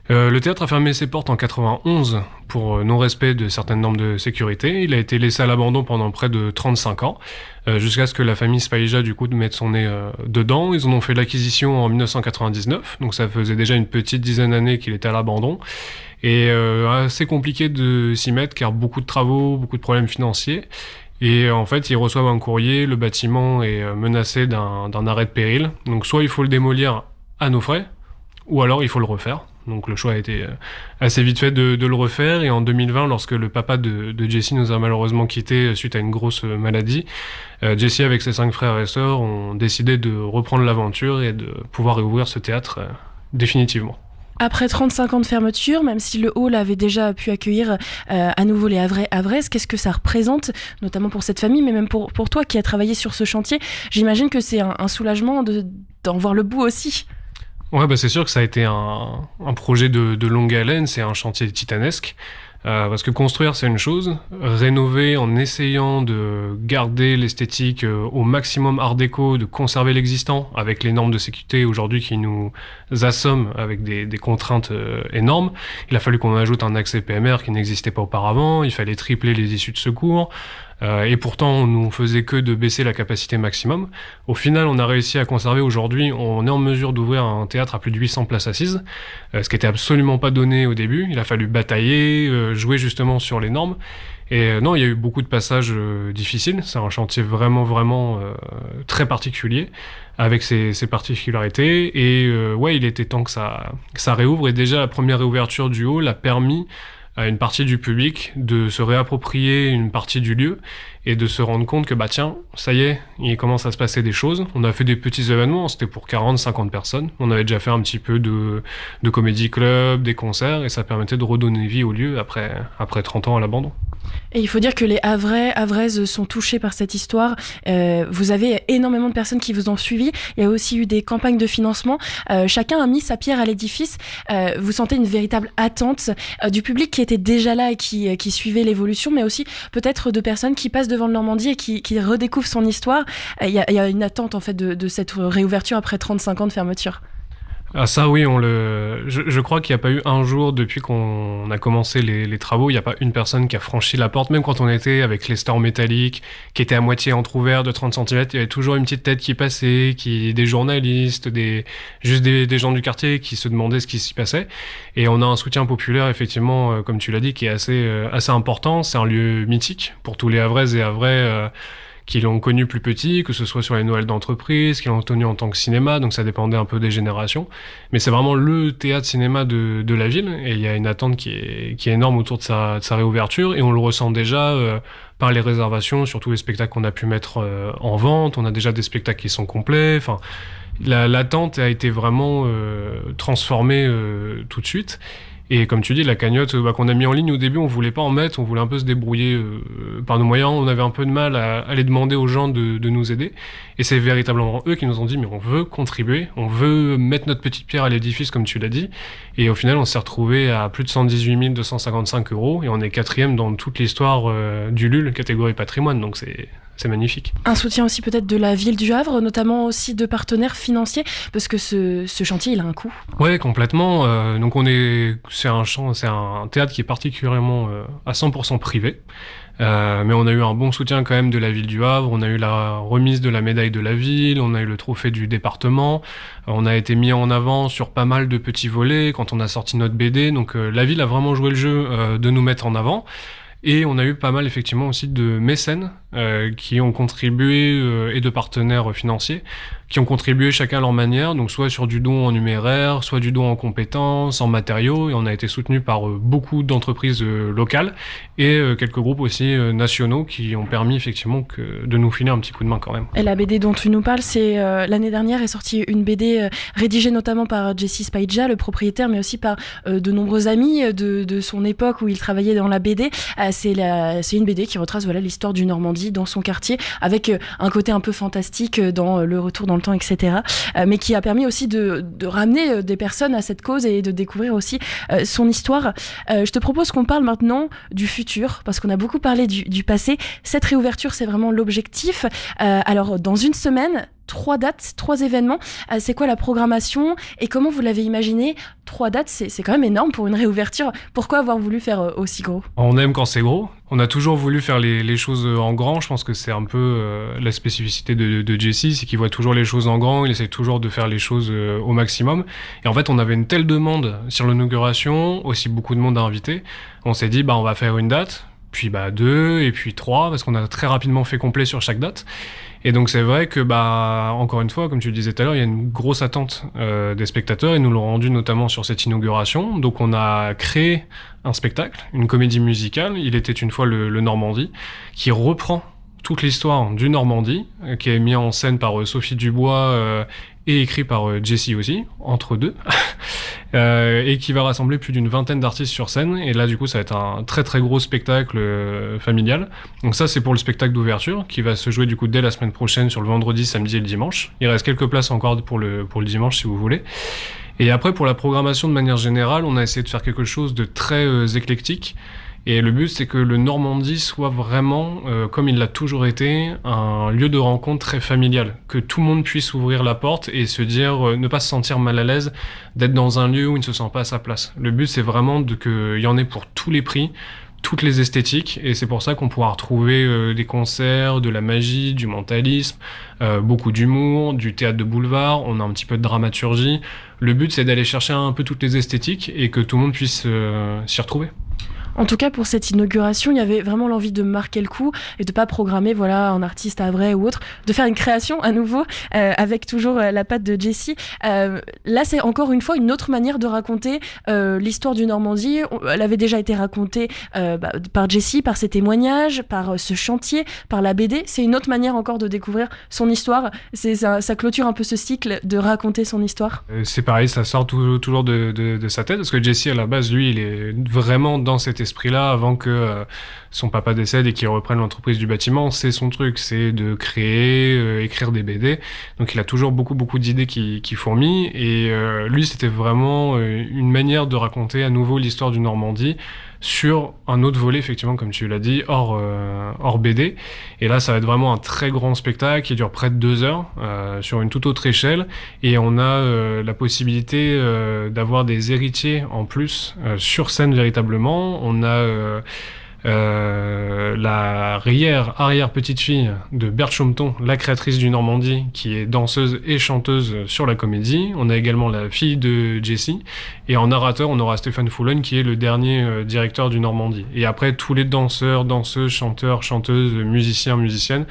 Le théâtre a fermé ses portes en 91 pour non-respect de certaines normes de sécurité. Il a été laissé à l'abandon pendant près de 35 ans, jusqu'à ce que la famille Spaija, du coup, mette son nez dedans. Ils en ont fait l'acquisition en 1999, donc ça faisait déjà une petite dizaine d'années qu'il était à l'abandon. Et assez compliqué de s'y mettre, car beaucoup de travaux, beaucoup de problèmes financiers. Et en fait, ils reçoivent un courrier, le bâtiment est menacé d'un arrêt de péril. Donc soit il faut le démolir à nos frais, ou alors il faut le refaire. Donc le choix a été assez vite fait de le refaire. Et en 2020, lorsque le papa de Jesse nous a malheureusement quittés suite à une grosse maladie, Jesse avec ses 5 frères et sœurs ont décidé de reprendre l'aventure et de pouvoir réouvrir ce théâtre définitivement. Après 35 ans de fermeture, même si le hall avait déjà pu accueillir à nouveau les Havraises, qu'est-ce que ça représente, notamment pour cette famille, mais même pour toi qui as travaillé sur ce chantier? J'imagine que c'est un soulagement d'en voir le bout aussi. Ouais, c'est sûr que ça a été un projet de longue haleine, c'est un chantier titanesque. Parce que construire, c'est une chose. Rénover en essayant de garder l'esthétique au maximum art déco, de conserver l'existant avec les normes de sécurité aujourd'hui qui nous assomment avec des contraintes énormes. Il a fallu qu'on ajoute un accès PMR qui n'existait pas auparavant. Il fallait tripler les issues de secours. Et pourtant, on ne faisait que de baisser la capacité maximum. Au final, on a réussi à conserver aujourd'hui, on est en mesure d'ouvrir un théâtre à plus de 800 places assises, ce qui n'était absolument pas donné au début. Il a fallu batailler, jouer justement sur les normes. Et non, il y a eu beaucoup de passages difficiles. C'est un chantier vraiment très particulier, avec ses particularités. Et il était temps que ça réouvre. Et déjà, la première réouverture du hall a permis à une partie du public de se réapproprier une partie du lieu et de se rendre compte que tiens, ça y est, il commence à se passer des choses. On a fait des petits événements, c'était pour 40-50 personnes. On avait déjà fait un petit peu de comédie club, des concerts, et ça permettait de redonner vie au lieu après 30 ans à l'abandon. Et il faut dire que les Havraises sont touchés par cette histoire. Vous avez énormément de personnes qui vous ont suivi. Il y a aussi eu des campagnes de financement. Chacun a mis sa pierre à l'édifice. Vous sentez une véritable attente du public qui était déjà là et qui suivait l'évolution, mais aussi peut-être de personnes qui passent devant le Normandie et qui redécouvrent son histoire. Il y a une attente en fait de cette réouverture après 35 ans de fermeture. Ah ça oui, je crois qu'il n'y a pas eu un jour depuis qu'on a commencé les travaux, il n'y a pas une personne qui a franchi la porte, même quand on était avec les stores métalliques qui étaient à moitié entrouverts de 30 cm, il y avait toujours une petite tête qui passait, des journalistes, juste des gens du quartier qui se demandaient ce qui s'y passait. Et on a un soutien populaire effectivement, comme tu l'as dit, qui est assez important. C'est un lieu mythique pour tous les Havraises et Havrais qui l'ont connu plus petit, que ce soit sur les Noëls d'entreprise, qui l'ont tenu en tant que cinéma, donc ça dépendait un peu des générations. Mais c'est vraiment le théâtre-cinéma de la ville, et il y a une attente qui est énorme autour de sa réouverture, et on le ressent déjà par les réservations, surtout les spectacles qu'on a pu mettre en vente. On a déjà des spectacles qui sont complets. Enfin, l'attente a été vraiment transformée tout de suite. Et comme tu dis, la cagnotte qu'on a mis en ligne au début, on voulait pas en mettre, on voulait un peu se débrouiller par nos moyens. On avait un peu de mal à aller demander aux gens de nous aider. Et c'est véritablement eux qui nous ont dit, mais on veut contribuer, on veut mettre notre petite pierre à l'édifice, comme tu l'as dit. Et au final, on s'est retrouvé à plus de 118 255 €, et on est 4e dans toute l'histoire du LUL, catégorie patrimoine, donc c'est magnifique. Un soutien aussi peut-être de la ville du Havre, notamment aussi de partenaires financiers, parce que ce chantier, il a un coût. Ouais, complètement. Donc c'est un théâtre qui est particulièrement à 100% privé. Mais on a eu un bon soutien quand même de la ville du Havre, on a eu la remise de la médaille de la ville, on a eu le trophée du département, on a été mis en avant sur pas mal de petits volets quand on a sorti notre BD, donc la ville a vraiment joué le jeu de nous mettre en avant. Et on a eu pas mal effectivement aussi de mécènes qui ont contribué et de partenaires financiers qui ont contribué chacun à leur manière, donc soit sur du don en numéraire, soit du don en compétences, en matériaux, et on a été soutenu par beaucoup d'entreprises locales et quelques groupes aussi nationaux qui ont permis effectivement de nous filer un petit coup de main quand même. Et la BD dont tu nous parles, c'est l'année dernière est sortie une BD rédigée notamment par Jesse Spaidja, le propriétaire, mais aussi par de nombreux amis de son époque où il travaillait dans la BD. C'est une BD qui retrace l'histoire du Normandie dans son quartier, avec un côté un peu fantastique dans le retour dans le temps, etc. Mais qui a permis aussi de ramener des personnes à cette cause et de découvrir aussi son histoire. Je te propose qu'on parle maintenant du futur, parce qu'on a beaucoup parlé du passé. Cette réouverture, c'est vraiment l'objectif. Alors, dans une semaine, 3 dates, 3 événements. C'est quoi la programmation et comment vous l'avez imaginé ? 3 dates, c'est quand même énorme pour une réouverture. Pourquoi avoir voulu faire aussi gros ? On aime quand c'est gros. On a toujours voulu faire les choses en grand. Je pense que c'est un peu la spécificité de Jesse, c'est qu'il voit toujours les choses en grand, il essaie toujours de faire les choses au maximum. Et en fait, on avait une telle demande sur l'inauguration, aussi beaucoup de monde à inviter. On s'est dit, on va faire une date, puis 2, et puis 3, parce qu'on a très rapidement fait complet sur chaque date. Et donc c'est vrai que, encore une fois, comme tu le disais tout à l'heure, il y a une grosse attente des spectateurs. Ils nous l'ont rendu notamment sur cette inauguration. Donc on a créé un spectacle, une comédie musicale, Il était une fois le Normandie, qui reprend toute l'histoire du Normandie, qui est mis en scène par Sophie Dubois et écrit par Jesse aussi, entre deux, et qui va rassembler plus d'une vingtaine d'artistes sur scène. Et là, du coup, ça va être un très très gros spectacle familial. Donc ça, c'est pour le spectacle d'ouverture, qui va se jouer du coup dès la semaine prochaine sur le vendredi, samedi et le dimanche. Il reste quelques places encore pour le dimanche, si vous voulez. Et après, pour la programmation de manière générale, on a essayé de faire quelque chose de très éclectique. Et le but, c'est que le Normandie soit vraiment, comme il l'a toujours été, un lieu de rencontre très familial. Que tout le monde puisse ouvrir la porte et se dire, ne pas se sentir mal à l'aise d'être dans un lieu où il ne se sent pas à sa place. Le but, c'est vraiment qu'il y en ait pour tous les prix, toutes les esthétiques, et c'est pour ça qu'on pourra retrouver des concerts, de la magie, du mentalisme, beaucoup d'humour, du théâtre de boulevard, on a un petit peu de dramaturgie. Le but, c'est d'aller chercher un peu toutes les esthétiques et que tout le monde puisse s'y retrouver. En tout cas, pour cette inauguration, il y avait vraiment l'envie de marquer le coup et de pas programmer un artiste à vrai ou autre, de faire une création à nouveau avec toujours la patte de Jesse. Là, c'est encore une fois une autre manière de raconter l'histoire du Normandie. Elle avait déjà été racontée par Jesse, par ses témoignages, par ce chantier, par la BD. C'est une autre manière encore de découvrir son histoire. Ça clôture un peu ce cycle de raconter son histoire. C'est pareil, ça sort toujours de sa tête, parce que Jesse, à la base, lui, il est vraiment dans cet esprit-là avant que son papa décède et qu'il reprenne l'entreprise du bâtiment. C'est son truc, c'est de créer, écrire des BD. Donc il a toujours beaucoup d'idées qui fourmillent. Et lui, c'était vraiment une manière de raconter à nouveau l'histoire du Normandie sur un autre volet, effectivement, comme tu l'as dit, hors BD. Et là, ça va être vraiment un très grand spectacle qui dure près de 2 heures, sur une toute autre échelle. Et on a la possibilité d'avoir des héritiers en plus sur scène véritablement. On a la arrière petite-fille de Berthe Chaumeton, la créatrice du Normandie, qui est danseuse et chanteuse sur la comédie. On a également la fille de Jessie. Et en narrateur, on aura Stéphane Foulon, qui est le dernier directeur du Normandie. Et après, tous les danseurs, danseuses, chanteurs, chanteuses, musiciens, musiciennes,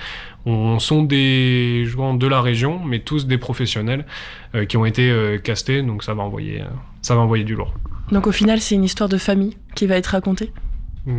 sont des joueurs de la région, mais tous des professionnels qui ont été castés. Donc ça va envoyer du lourd. Donc au final, c'est une histoire de famille qui va être racontée.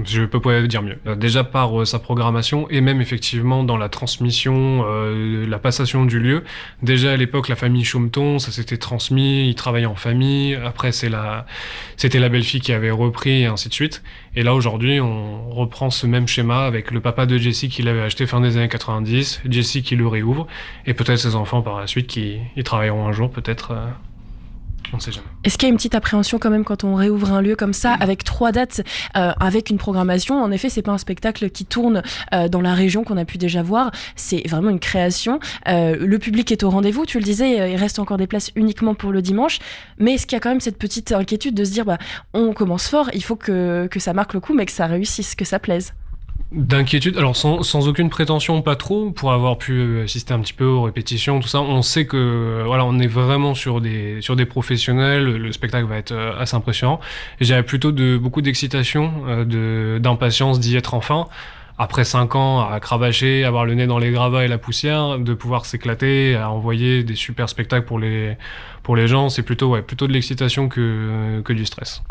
Je peux pas dire mieux. Déjà par sa programmation et même effectivement dans la transmission, la passation du lieu. Déjà à l'époque, la famille Chaumeton, ça s'était transmis, ils travaillaient en famille. Après, c'était la belle-fille qui avait repris et ainsi de suite. Et là, aujourd'hui, on reprend ce même schéma avec le papa de Jessie qui l'avait acheté fin des années 90, Jessie qui le réouvre et peut-être ses enfants par la suite qui y travailleront un jour, peut-être. On ne sait jamais. Est-ce qu'il y a une petite appréhension quand même quand on réouvre un lieu comme ça, avec 3 dates, avec une programmation? En effet, c'est pas un spectacle qui tourne dans la région qu'on a pu déjà voir, c'est vraiment une création. Le public est au rendez-vous, tu le disais, il reste encore des places uniquement pour le dimanche, mais est-ce qu'il y a quand même cette petite inquiétude de se dire, on commence fort, il faut que ça marque le coup, mais que ça réussisse, que ça plaise? D'inquiétude, alors sans aucune prétention, pas trop, pour avoir pu assister un petit peu aux répétitions, tout ça, on sait que voilà, on est vraiment sur des professionnels, le spectacle va être assez impressionnant. Et j'avais plutôt beaucoup d'excitation, d'impatience d'y être enfin. Après 5 ans à cravacher, avoir le nez dans les gravats et la poussière, de pouvoir s'éclater, à envoyer des super spectacles pour les gens, c'est plutôt de l'excitation que du stress.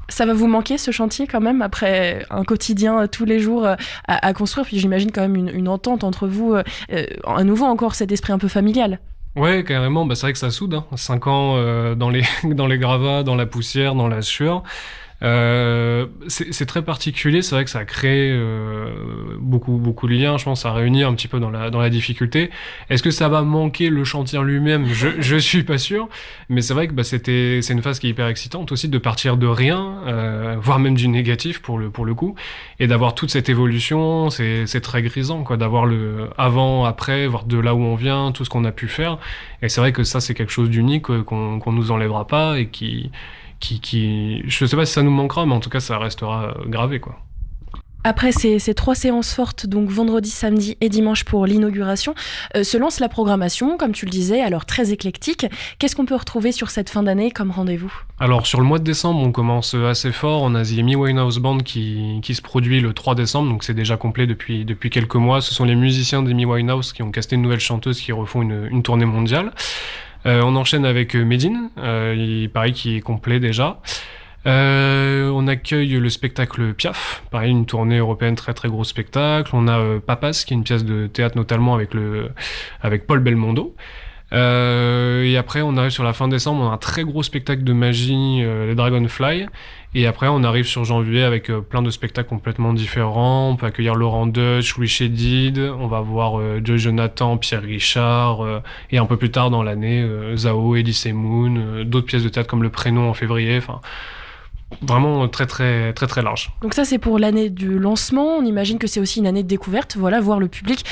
Ça va vous manquer ce chantier quand même, après un quotidien tous les jours à construire, puis j'imagine quand même une entente entre vous, à nouveau encore cet esprit un peu familial. Ouais, carrément, c'est vrai que ça soude, 5 ans dans les gravats, dans la poussière, dans la sueur. C'est très particulier, c'est vrai que ça a créé beaucoup de liens, je pense, à réunir un petit peu dans la difficulté. Est-ce que ça va manquer le chantier lui-même? Je suis pas sûr, mais c'est vrai que c'est une phase qui est hyper excitante aussi, de partir de rien, voire même du négatif pour le coup, et d'avoir toute cette évolution. C'est très grisant, quoi, d'avoir le avant, après, voir de là où on vient, tout ce qu'on a pu faire. Et c'est vrai que ça, c'est quelque chose d'unique qu'on nous enlèvera pas et qui je sais pas si ça nous manquera, mais en tout cas ça restera gravé, quoi. Après ces 3 séances fortes, donc vendredi, samedi et dimanche pour l'inauguration, se lance la programmation, comme tu le disais, alors très éclectique. Qu'est-ce qu'on peut retrouver sur cette fin d'année comme rendez-vous? Alors sur le mois de décembre, on commence assez fort. On a The Amy Winehouse Band qui se produit le 3 décembre, donc c'est déjà complet depuis quelques mois. Ce sont les musiciens d'Amy Winehouse qui ont casté une nouvelle chanteuse qui refont une tournée mondiale. On enchaîne avec Medine, pareil, qui est complet déjà. On accueille le spectacle Piaf, pareil, une tournée européenne, très très gros spectacle. On a Papas, qui est une pièce de théâtre notamment avec Paul Belmondo. Et après, on arrive sur la fin décembre, on a un très gros spectacle de magie, les Dragonfly. Et après, on arrive sur janvier avec plein de spectacles complètement différents. On peut accueillir Laurent Deutsch, Louis Chédid, on va voir Joe Jonathan, Pierre Richard, et un peu plus tard dans l'année, Zao, Elise Moon, d'autres pièces de théâtre comme Le Prénom en février, enfin... Vraiment très très très très large. Donc ça c'est pour l'année du lancement, on imagine que c'est aussi une année de découverte, voilà, voir le public.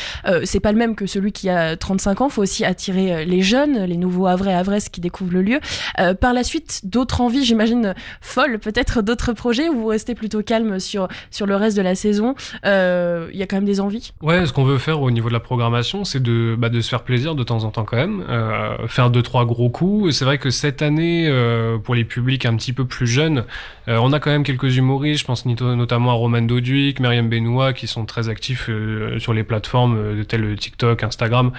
C'est pas le même que celui qui a 35 ans, il faut aussi attirer les jeunes, les nouveaux Havraises qui découvrent le lieu. Par la suite, d'autres envies, j'imagine, folles, peut-être d'autres projets, ou vous restez plutôt calme sur le reste de la saison? Il y a quand même des envies? Ouais, ce qu'on veut faire au niveau de la programmation, c'est de se faire plaisir de temps en temps quand même, faire 2-3 gros coups. C'est vrai que cette année, pour les publics un petit peu plus jeunes, on a quand même quelques humoristes, je pense notamment à Roman Doduic, Myriam Benoît, qui sont très actifs sur les plateformes telles TikTok, Instagram,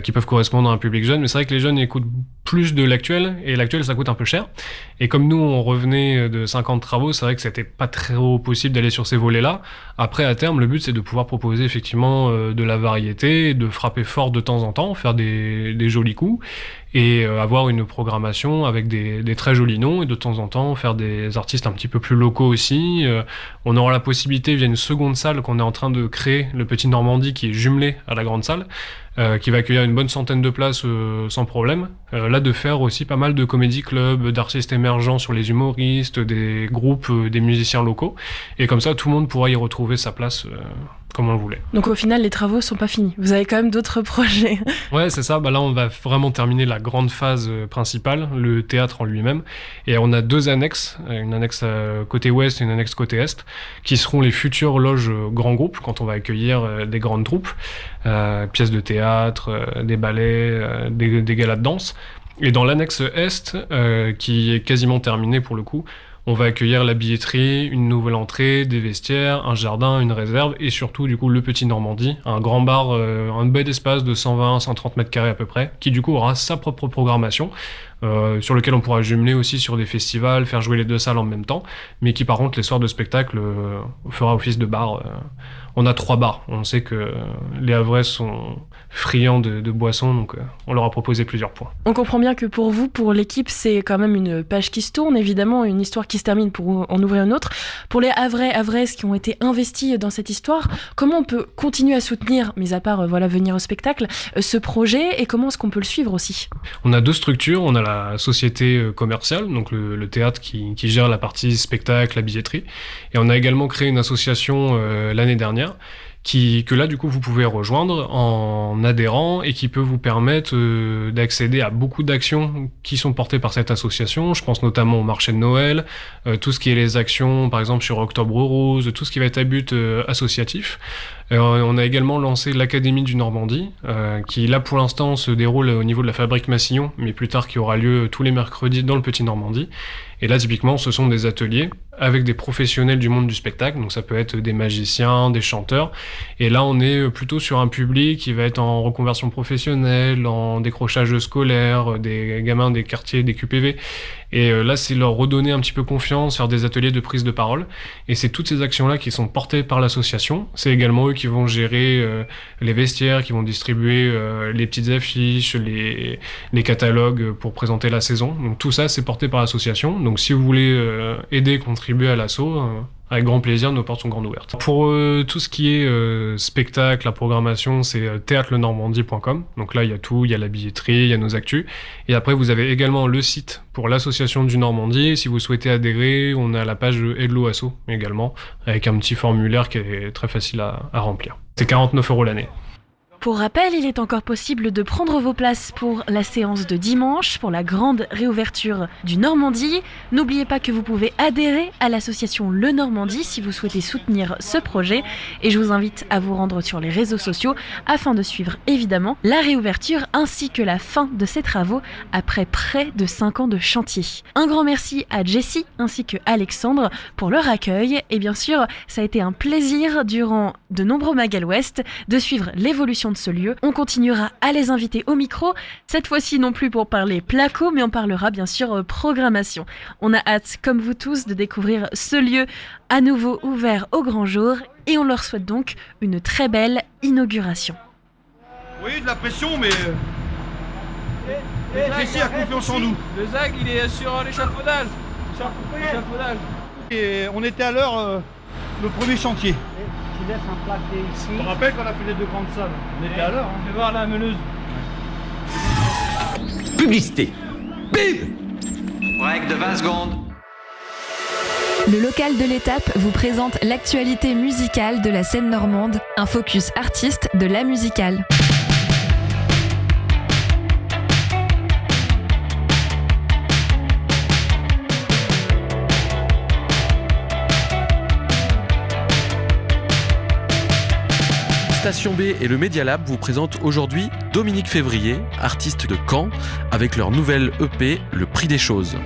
qui peuvent correspondre à un public jeune. Mais c'est vrai que les jeunes écoutent plus de l'actuel, et l'actuel ça coûte un peu cher. Et comme nous on revenait de 5 ans de travaux, c'est vrai que c'était pas trop possible d'aller sur ces volets-là. Après, à terme, le but c'est de pouvoir proposer effectivement de la variété, de frapper fort de temps en temps, faire des jolis coups, et avoir une programmation avec des très jolis noms, et de temps en temps faire des artistes un petit peu plus locaux aussi. On aura la possibilité, via une seconde salle qu'on est en train de créer, le Petit Normandie, qui est jumelé à la grande salle, qui va accueillir une bonne centaine de places sans problème. Là, de faire aussi pas mal de comédie clubs, d'artistes émergents sur les humoristes, des groupes, des musiciens locaux. Et comme ça, tout le monde pourra y retrouver sa place comme on le voulait. Donc au final, les travaux sont pas finis. Vous avez quand même d'autres projets. Ouais, c'est ça. Là, on va vraiment terminer la grande phase principale, le théâtre en lui-même. Et on a 2 annexes, une annexe côté ouest et une annexe côté est, qui seront les futures loges grands groupes, quand on va accueillir des grandes troupes, pièces de théâtre, des ballets, des galas de danse. Et dans l'annexe est, qui est quasiment terminée pour le coup, on va accueillir la billetterie, une nouvelle entrée, des vestiaires, un jardin, une réserve et surtout du coup le Petit Normandie, un grand bar, un bel espace de 120-130 mètres carrés à peu près, qui du coup aura sa propre programmation, sur lequel on pourra jumeler aussi sur des festivals, faire jouer les 2 salles en même temps, mais qui par contre les soirs de spectacle fera office de bar. On a 3 bars, on sait que les Havrais sont friands de boissons, donc on leur a proposé plusieurs points. On comprend bien que pour vous, pour l'équipe, c'est quand même une page qui se tourne, évidemment, une histoire qui se termine pour en ouvrir une autre. Pour les Havraises qui ont été investis dans cette histoire, comment on peut continuer à soutenir, mis à part venir au spectacle, ce projet, et comment est-ce qu'on peut le suivre aussi ? On a 2 structures, on a la société commerciale, donc le théâtre qui gère la partie spectacle, la billetterie, et on a également créé une association l'année dernière, que là du coup vous pouvez rejoindre en adhérant et qui peut vous permettre d'accéder à beaucoup d'actions qui sont portées par cette association. Je pense notamment au marché de Noël, tout ce qui est les actions par exemple sur Octobre Rose, tout ce qui va être à but associatif. On a également lancé l'Académie du Normandie, qui là pour l'instant se déroule au niveau de la Fabrique Massillon, mais plus tard qui aura lieu tous les mercredis dans le Petit Normandie. Et là typiquement ce sont des ateliers avec des professionnels du monde du spectacle, donc ça peut être des magiciens, des chanteurs, et là on est plutôt sur un public qui va être en reconversion professionnelle, en décrochage scolaire, des gamins des quartiers, des QPV, et là c'est leur redonner un petit peu confiance, faire des ateliers de prise de parole, et c'est toutes ces actions-là qui sont portées par l'association. C'est également eux qui vont gérer les vestiaires, qui vont distribuer les petites affiches, les catalogues pour présenter la saison, donc tout ça c'est porté par l'association. Donc si vous voulez aider, contribuer à l'assaut, avec grand plaisir, nos portes sont grandes ouvertes. Pour tout ce qui est spectacle, la programmation, c'est théâtrenormandie.com. Donc là, il y a tout, il y a la billetterie, il y a nos actus. Et après, vous avez également le site pour l'association du Normandie. Si vous souhaitez adhérer, on a la page Hello Asso également, avec un petit formulaire qui est très facile à remplir. C'est 49 € l'année. Pour rappel, il est encore possible de prendre vos places pour la séance de dimanche, pour la grande réouverture du Normandie. N'oubliez pas que vous pouvez adhérer à l'association Le Normandie si vous souhaitez soutenir ce projet. Et je vous invite à vous rendre sur les réseaux sociaux afin de suivre évidemment la réouverture ainsi que la fin de ces travaux après près de 5 ans de chantier. Un grand merci à Jessie ainsi que Alexandre pour leur accueil. Et bien sûr, ça a été un plaisir durant de nombreux Magal West de suivre l'évolution de ce lieu. On continuera à les inviter au micro, cette fois-ci non plus pour parler placo, mais on parlera bien sûr programmation. On a hâte, comme vous tous, de découvrir ce lieu à nouveau ouvert au grand jour et on leur souhaite donc une très belle inauguration. Oui, de la pression, mais... Jessie a confiance en nous. Le ZAG, il est sur l'échafaudage. Et on était à l'heure, le premier chantier. Tu laisses un plaqué ici. Je me rappelle qu'on a fait les 2 grandes salles. On était à l'heure. Je vais voir la meuleuse. Publicité. Pub. Break de 20 secondes. Le local de l'étape vous présente l'actualité musicale de la scène normande, un focus artiste de la musicale. Station B et le Media Lab vous présentent aujourd'hui Dominique Février, artiste de Caen, avec leur nouvelle EP, Le Prix des choses.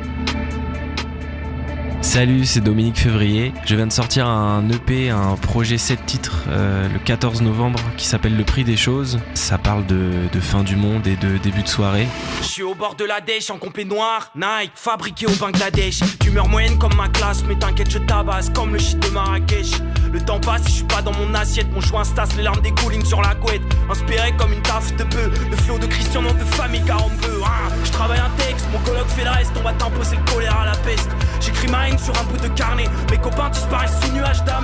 Salut, c'est Dominique Février. Je viens de sortir un EP, un projet 7 titres le 14 novembre qui s'appelle Le Prix des choses. Ça parle de fin du monde et de début de soirée. Je suis au bord de la dèche en complet noir, Nike, fabriqué au Bangladesh. D'humeur moyenne comme ma classe, mais t'inquiète, je tabasse comme le shit de Marrakech. Le temps passe, je suis pas dans mon assiette, mon joint se tasse, les larmes découlent sur la couette. Inspiré comme une taf de peu, le flot de Christian, nom de famille 42. Je travaille un texte, mon coloc fait le reste, on va t'imposer le choléra à la peste. J'écris ma haine sur un bout de carnet, mes copains disparaissent sous nuage d'âge.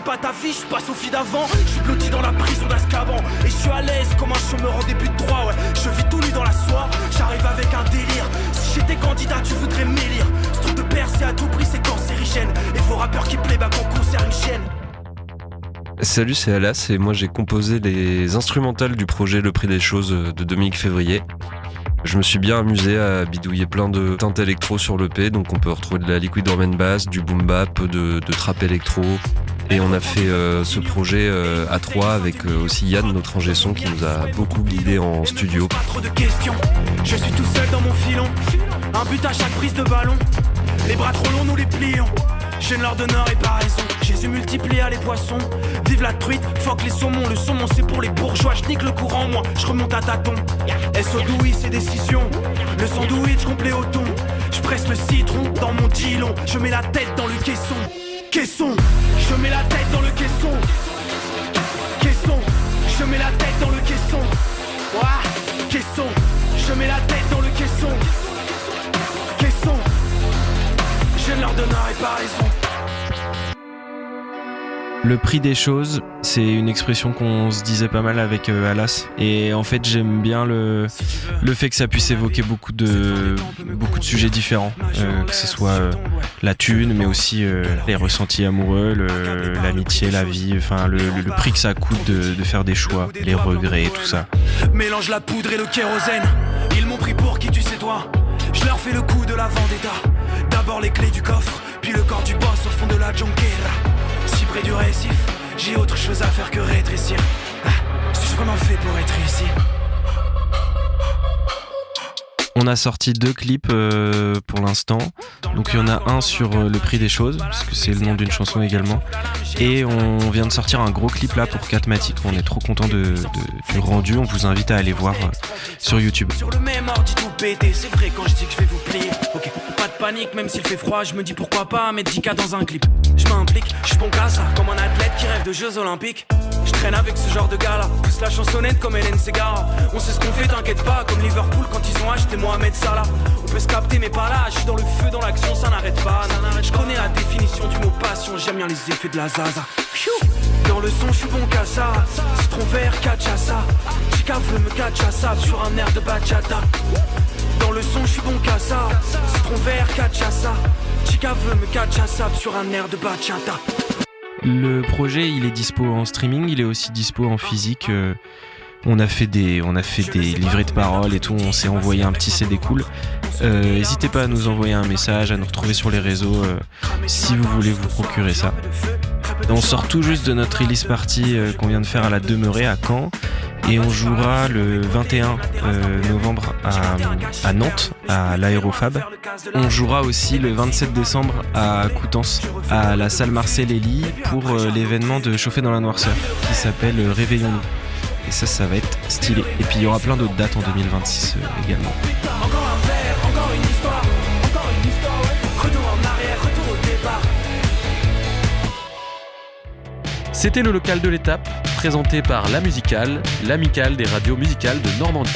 pas ta vie, je suis pas Sophie d'avant. Je suis blotti dans la prison d'Azkaban. Et je suis à l'aise comme un chômeur en début de droit, ouais. Je vis tout nu dans la soie, j'arrive avec un délire. Si j'étais candidat, tu voudrais m'élire. Ce truc de percer à tout prix, c'est cancérigène. Et vos rappeurs qui playback en concert une chaîne. Salut, c'est Alas et moi j'ai composé les instrumentales du projet Le Prix des Choses de Dominique Février. Je me suis bien amusé à bidouiller plein de teintes électro sur l'EP, donc on peut retrouver de la liquid drum and bass, du boom bap, de trap électro. Et on a fait ce projet à 3 avec aussi Yann, notre ingé son, qui nous a beaucoup guidé en studio. Pas trop de questions, je suis tout seul dans mon filon. Un but à chaque prise de ballon. Les bras trop longs, nous les plions. Je ne leur donne réparation. Jésus multiplie à les poissons. Vive la truite, fuck les saumons. Le saumon c'est pour les bourgeois. Je nique le courant, moi je remonte à tâtons. SO c'est décision. Le sandwich complet au thon. Je presse le citron dans mon dilon. Je mets la tête dans le caisson. Caisson, je mets la tête dans le caisson. Caisson, je mets la tête dans le caisson. Ouah, caisson, je mets la tête dans le caisson. Caisson, je ne leur donne réparation. Le prix des choses, c'est une expression qu'on se disait pas mal avec Alas. Et en fait, j'aime bien le fait que ça puisse évoquer beaucoup de sujets différents. Que ce soit la thune, mais aussi les ressentis amoureux, l'amitié, la vie, enfin le prix que ça coûte de faire des choix, les regrets, tout ça. Mélange la poudre et le kérosène. Ils m'ont pris pour qui tu sais toi. Je leur fais le coup de la vendetta. D'abord les clés du coffre, puis le corps du boss au fond de la junquera. Si près du récif, j'ai autre chose à faire que rétrécir. Suis-je vraiment fait pour être ici? On a sorti 2 clips pour l'instant. Donc il y en a un sur le prix des choses, parce que c'est le nom d'une chanson également. Et on vient de sortir un gros clip là pour Catmatic. On est trop content du rendu. On vous invite à aller voir sur YouTube. Sur le même ordi tout pété, c'est vrai quand je dis que je vais vous plier. Ok, pas de panique, même s'il fait froid, je me dis pourquoi pas mettre 10K dans un clip. Je m'implique, je suis bon qu'à ça, comme un athlète qui rêve de Jeux Olympiques. Je traîne avec ce genre de gars là, pousse la chansonnette comme Hélène Ségara. On sait ce qu'on fait, t'inquiète pas, comme Liverpool quand ils ont acheté Mohamed Salah. On peut se capter mais pas là, je suis dans le feu, dans l'action, ça n'arrête pas. Je connais la définition du mot passion, j'aime bien les effets de la zaza. Dans le son, je suis bon qu'à ça, citron vert, cachaça. Chica veut me cachaça sur un air de bachata. Dans le son, je suis bon qu'à ça, citron vert, cachaça. Chica veut me cachaça sur un air de bachata. Le projet, il est dispo en streaming, il est aussi dispo en physique. On a fait des livrets de paroles et tout, on s'est envoyé un petit CD cool. N'hésitez pas à nous envoyer un message, à nous retrouver sur les réseaux si vous voulez vous procurer ça. On sort tout juste de notre release party qu'on vient de faire à la Demeurée à Caen. Et on jouera le 21 novembre à Nantes, à l'Aérofab. On jouera aussi le 27 décembre à Coutances, à la salle Marcel Elie, pour l'événement de Chauffer dans la Noirceur, qui s'appelle Réveillons-nous. Et ça va être stylé. Et puis il y aura plein d'autres dates en 2026 également. Encore un verre, encore une histoire, ouais. Retour en arrière, retour au départ. C'était le local de l'étape, présenté par La Musicale, l'amicale des radios musicales de Normandie.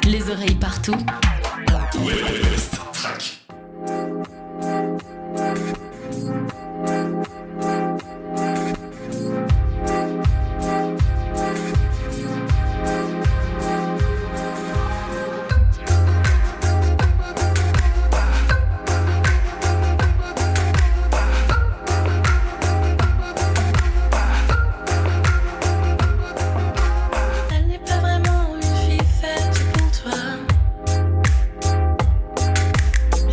les oreilles partout. West Track. Elle n'est pas vraiment une fille faite pour toi. Mais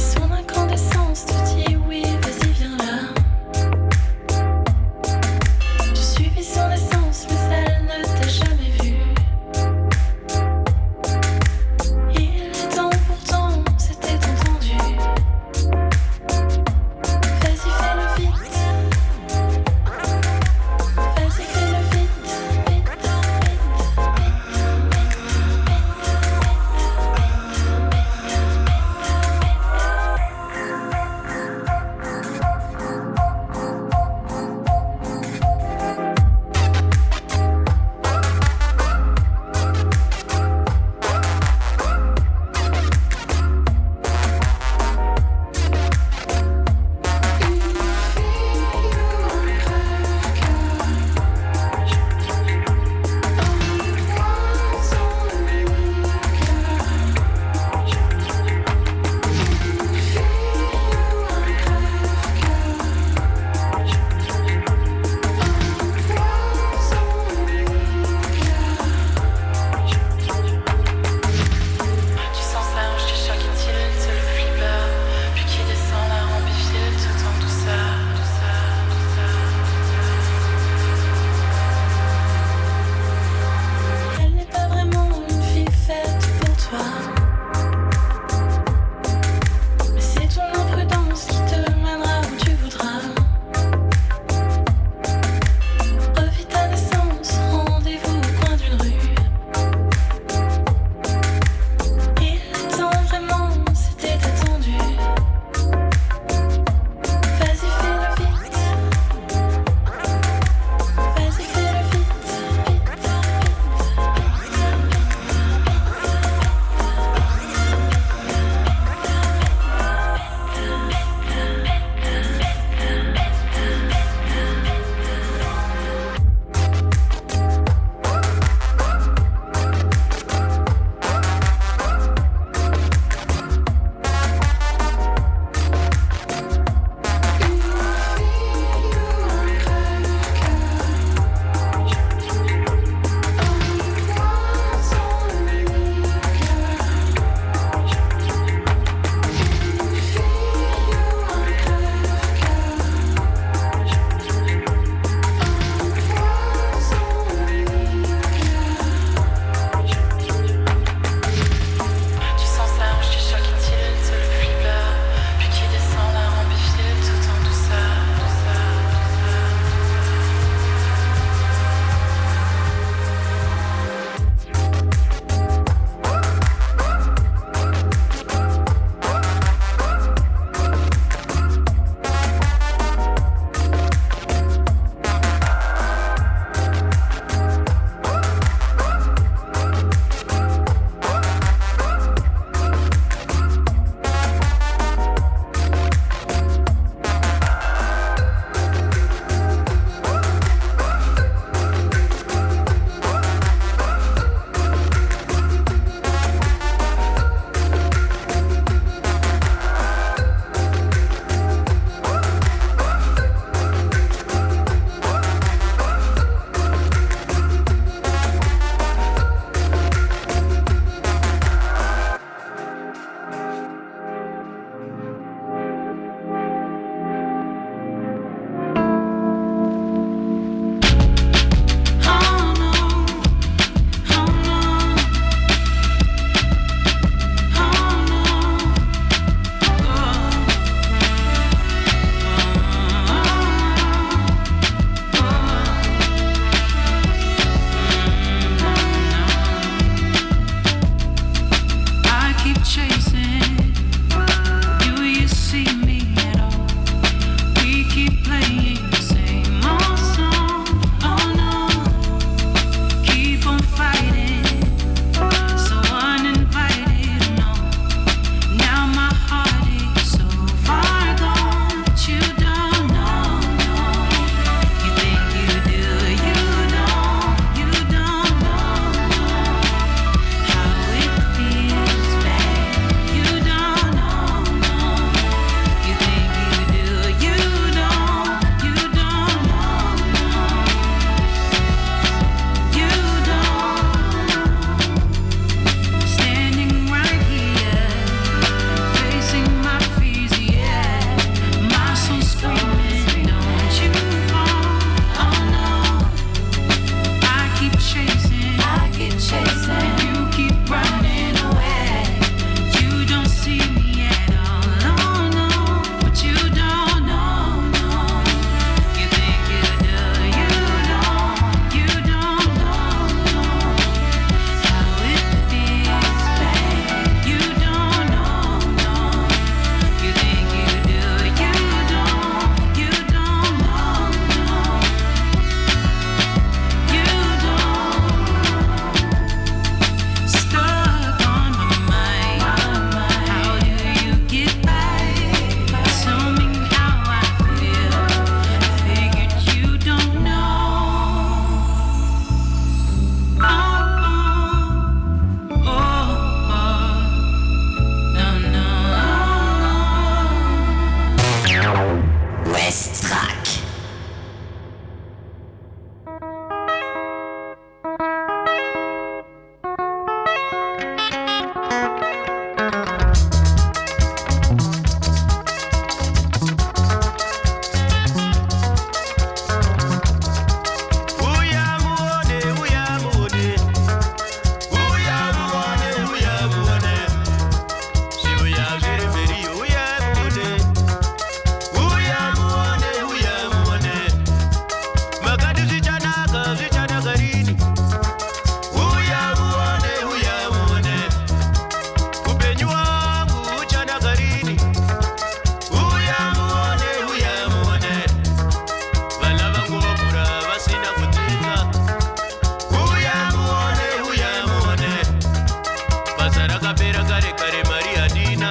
basa rakapera kare kare mari hadina.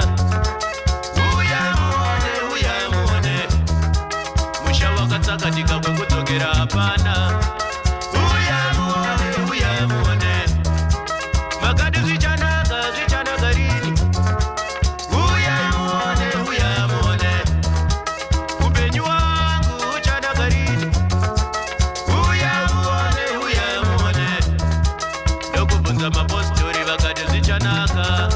Uya muone musha wakatsakatika kwekudzokera hapana. Uya muone makadi zvichanaka rini. Uya muone upenyu wangu uchanaka rini. Uya muone ndokubvunza mapositori vakati zvichanaka.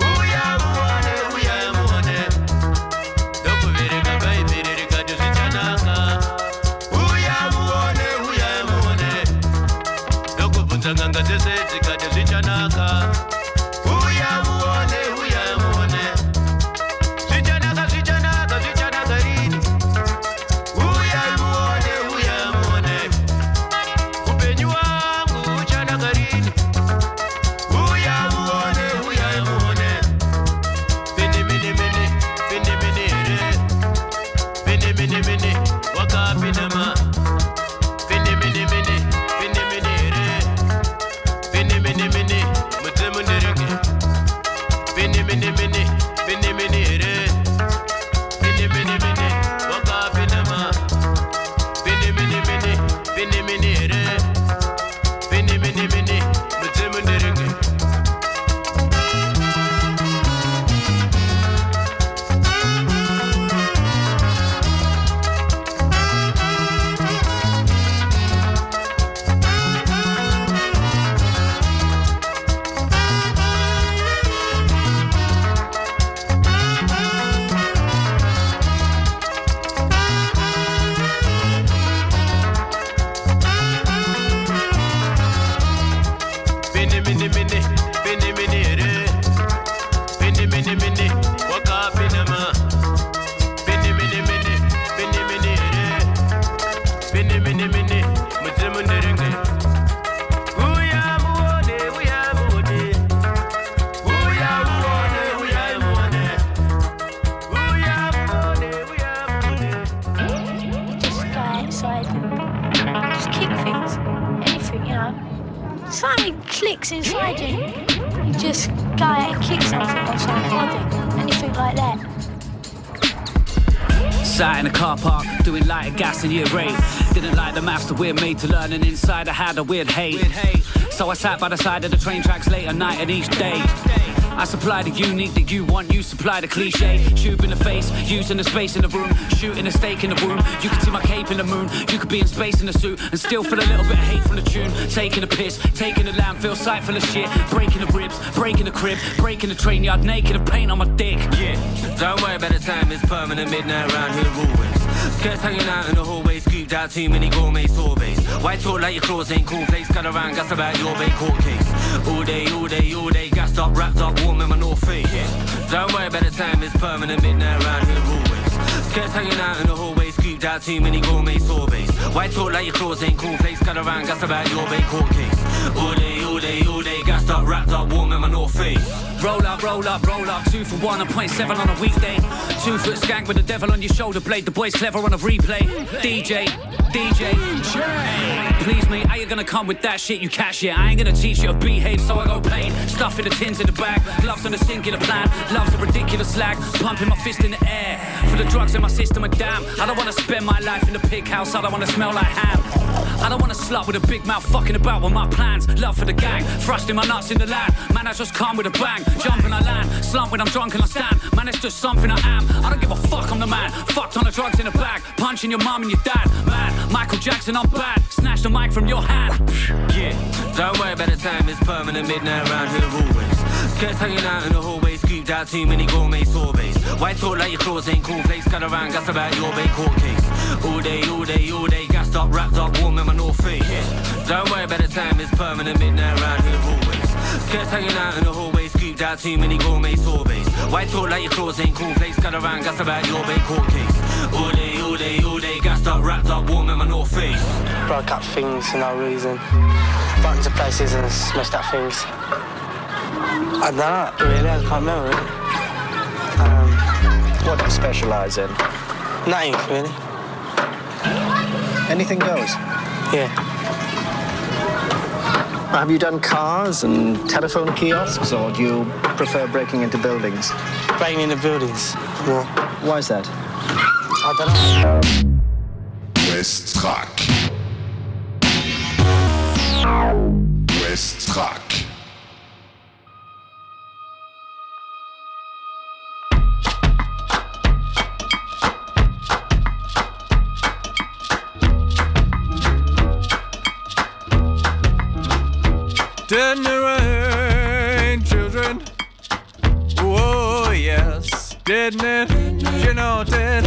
Uya muone ndokuverenga bhaibheri rikati zvichanaka. Uya muone ndokubvunza nganga dzese dzikati zvichanaka. Uya muone zvichanaka rini. Uya muone upenyu wangu uchanaka rini. Uya muone mini here mini wakapinama. Mini here mini mudzimu ndereke. Mini here mini wakapinama. Mini here mini mudzimu ndereke. Mini here mini wakapinama. Mini here mini mudzimu ndereke. Uya muone Just go outside and just kick things, anything, you know. Something clicks inside you. You just go out and kick something or something, anything like that. Sat in a car park, doing lighter gas in year 8. Didn't like the maths that we're made to learn, and inside I had a weird hate. So I sat by the side of the train tracks late at night and each day. I supply the unique that you want, you supply the cliche. Shoot in the face, using the space in the room, shooting a stake in the womb. You can see my cape in the moon, you could be in space in a suit and still feel a little bit of hate from the tune. Taking a piss, taking the landfill site full of shit, breaking the ribs, breaking the crib, breaking the train yard, naked and paint on my dick. Yeah, don't worry about the time, it's permanent midnight round here always. Skirts hanging out in the hallway, scooped out too many gourmet sorbets. White talk like your claws ain't cornflakes, got around, gas about your bay court case. All day, gassed up, wrapped up, warm in my North Face. Yeah. Don't worry about the time, it's permanent midnight round here always. Skirts hanging out in the hallway, scooped out too many gourmet sorbets. White talk like your claws ain't cornflakes, got around, gas about your bay court case. All day, gassed up, wrapped up, warm in my North Face. Roll up, 2 for 1 and 0.7 on a weekday. 2 foot skank with the devil on your shoulder blade. The boy's clever on a replay. DJ, please mate, how you gonna come with that shit you cash it? I ain't gonna teach you to behave, so I go plain. Stuff in the tins in the bag, gloves on the sink in the plan. Love's a ridiculous slag, pumping my fist in the air. For the drugs in my system are damn. I don't wanna spend my life in the pig house, I don't wanna smell like ham. I don't wanna slut with a big mouth fucking about with my plans. Love for the gang, thrusting my nuts in the land. Man, I just come with a bang, jump and I land. Slump when I'm drunk and I stand. Man, it's just something I am. I don't give a fuck, I'm the man. Fucked on the drugs in the bag, punching your mum and your dad. Man, Michael Jackson, I'm bad. Snatch the mic from your hand. Yeah, don't worry about the time, it's permanent midnight round here always. Skirts hanging out in the hallway, scooped out too many gourmet sorbets. White talk like your claws ain't cornflakes, got around, gas about your bay court case. All day, gassed up, wrapped up, warm in my North Face. Yeah. Don't worry about the time, it's permanent midnight round here always. Skirts hanging out in the hallway, scooped out too many gourmet sorbets. White talk like your claws ain't cornflakes, got around, gas about your bay court case. All day, gassed up, wrapped up, warm in my North Face. Broke up things for no reason. Broke into places and smashed up things. I don't know, really, I can't remember really. What do you specialise in? Nothing, really. Anything goes? Yeah. Have you done cars and telephone kiosks, or do you prefer breaking into buildings? Breaking into buildings, yeah. Why is that? I don't know. West Track. West Track. Didn't it rain, children? Oh, yes. Didn't it? You know it did.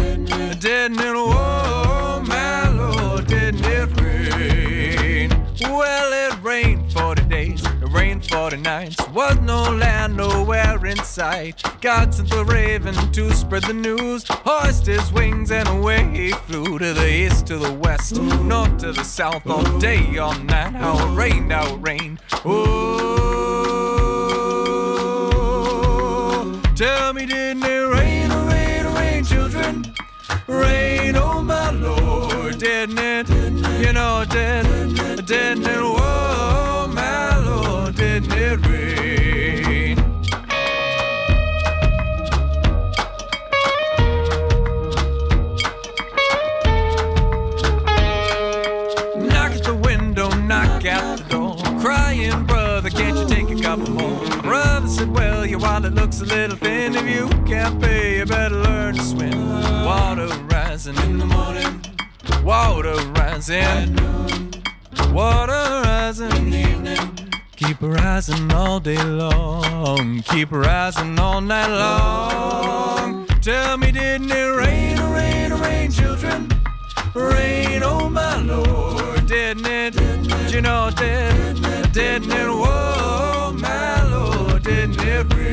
Didn't it? Oh, my Lord, didn't it rain? Well, it rained 40 days. It rained 40 nights. Was no land nowhere in sight. God sent the raven to spread the news. Hoist his wings and away he flew. To the east, to the west, north to the south. All day, all night. How it rained, how it rained. Oh, tell me, didn't it rain, rain, rain, children? Rain, oh my Lord, didn't it? You know it did, didn't it? Oh my Lord, didn't it rain? Knock at the window, knock at the door. Crying, brother, can't you take a couple more? Brother said, well, your wallet looks a little thin. If you can't pay, you better learn to swim. Water rising in the morning, water rising at noon, water rising in the evening. Keep rising all day long, keep rising all night long. Tell me, didn't it rain, rain, rain, children? Rain, oh my Lord, didn't it? You know it did, didn't it? Whoa, my Lord, didn't it rain?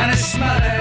and it's smelling.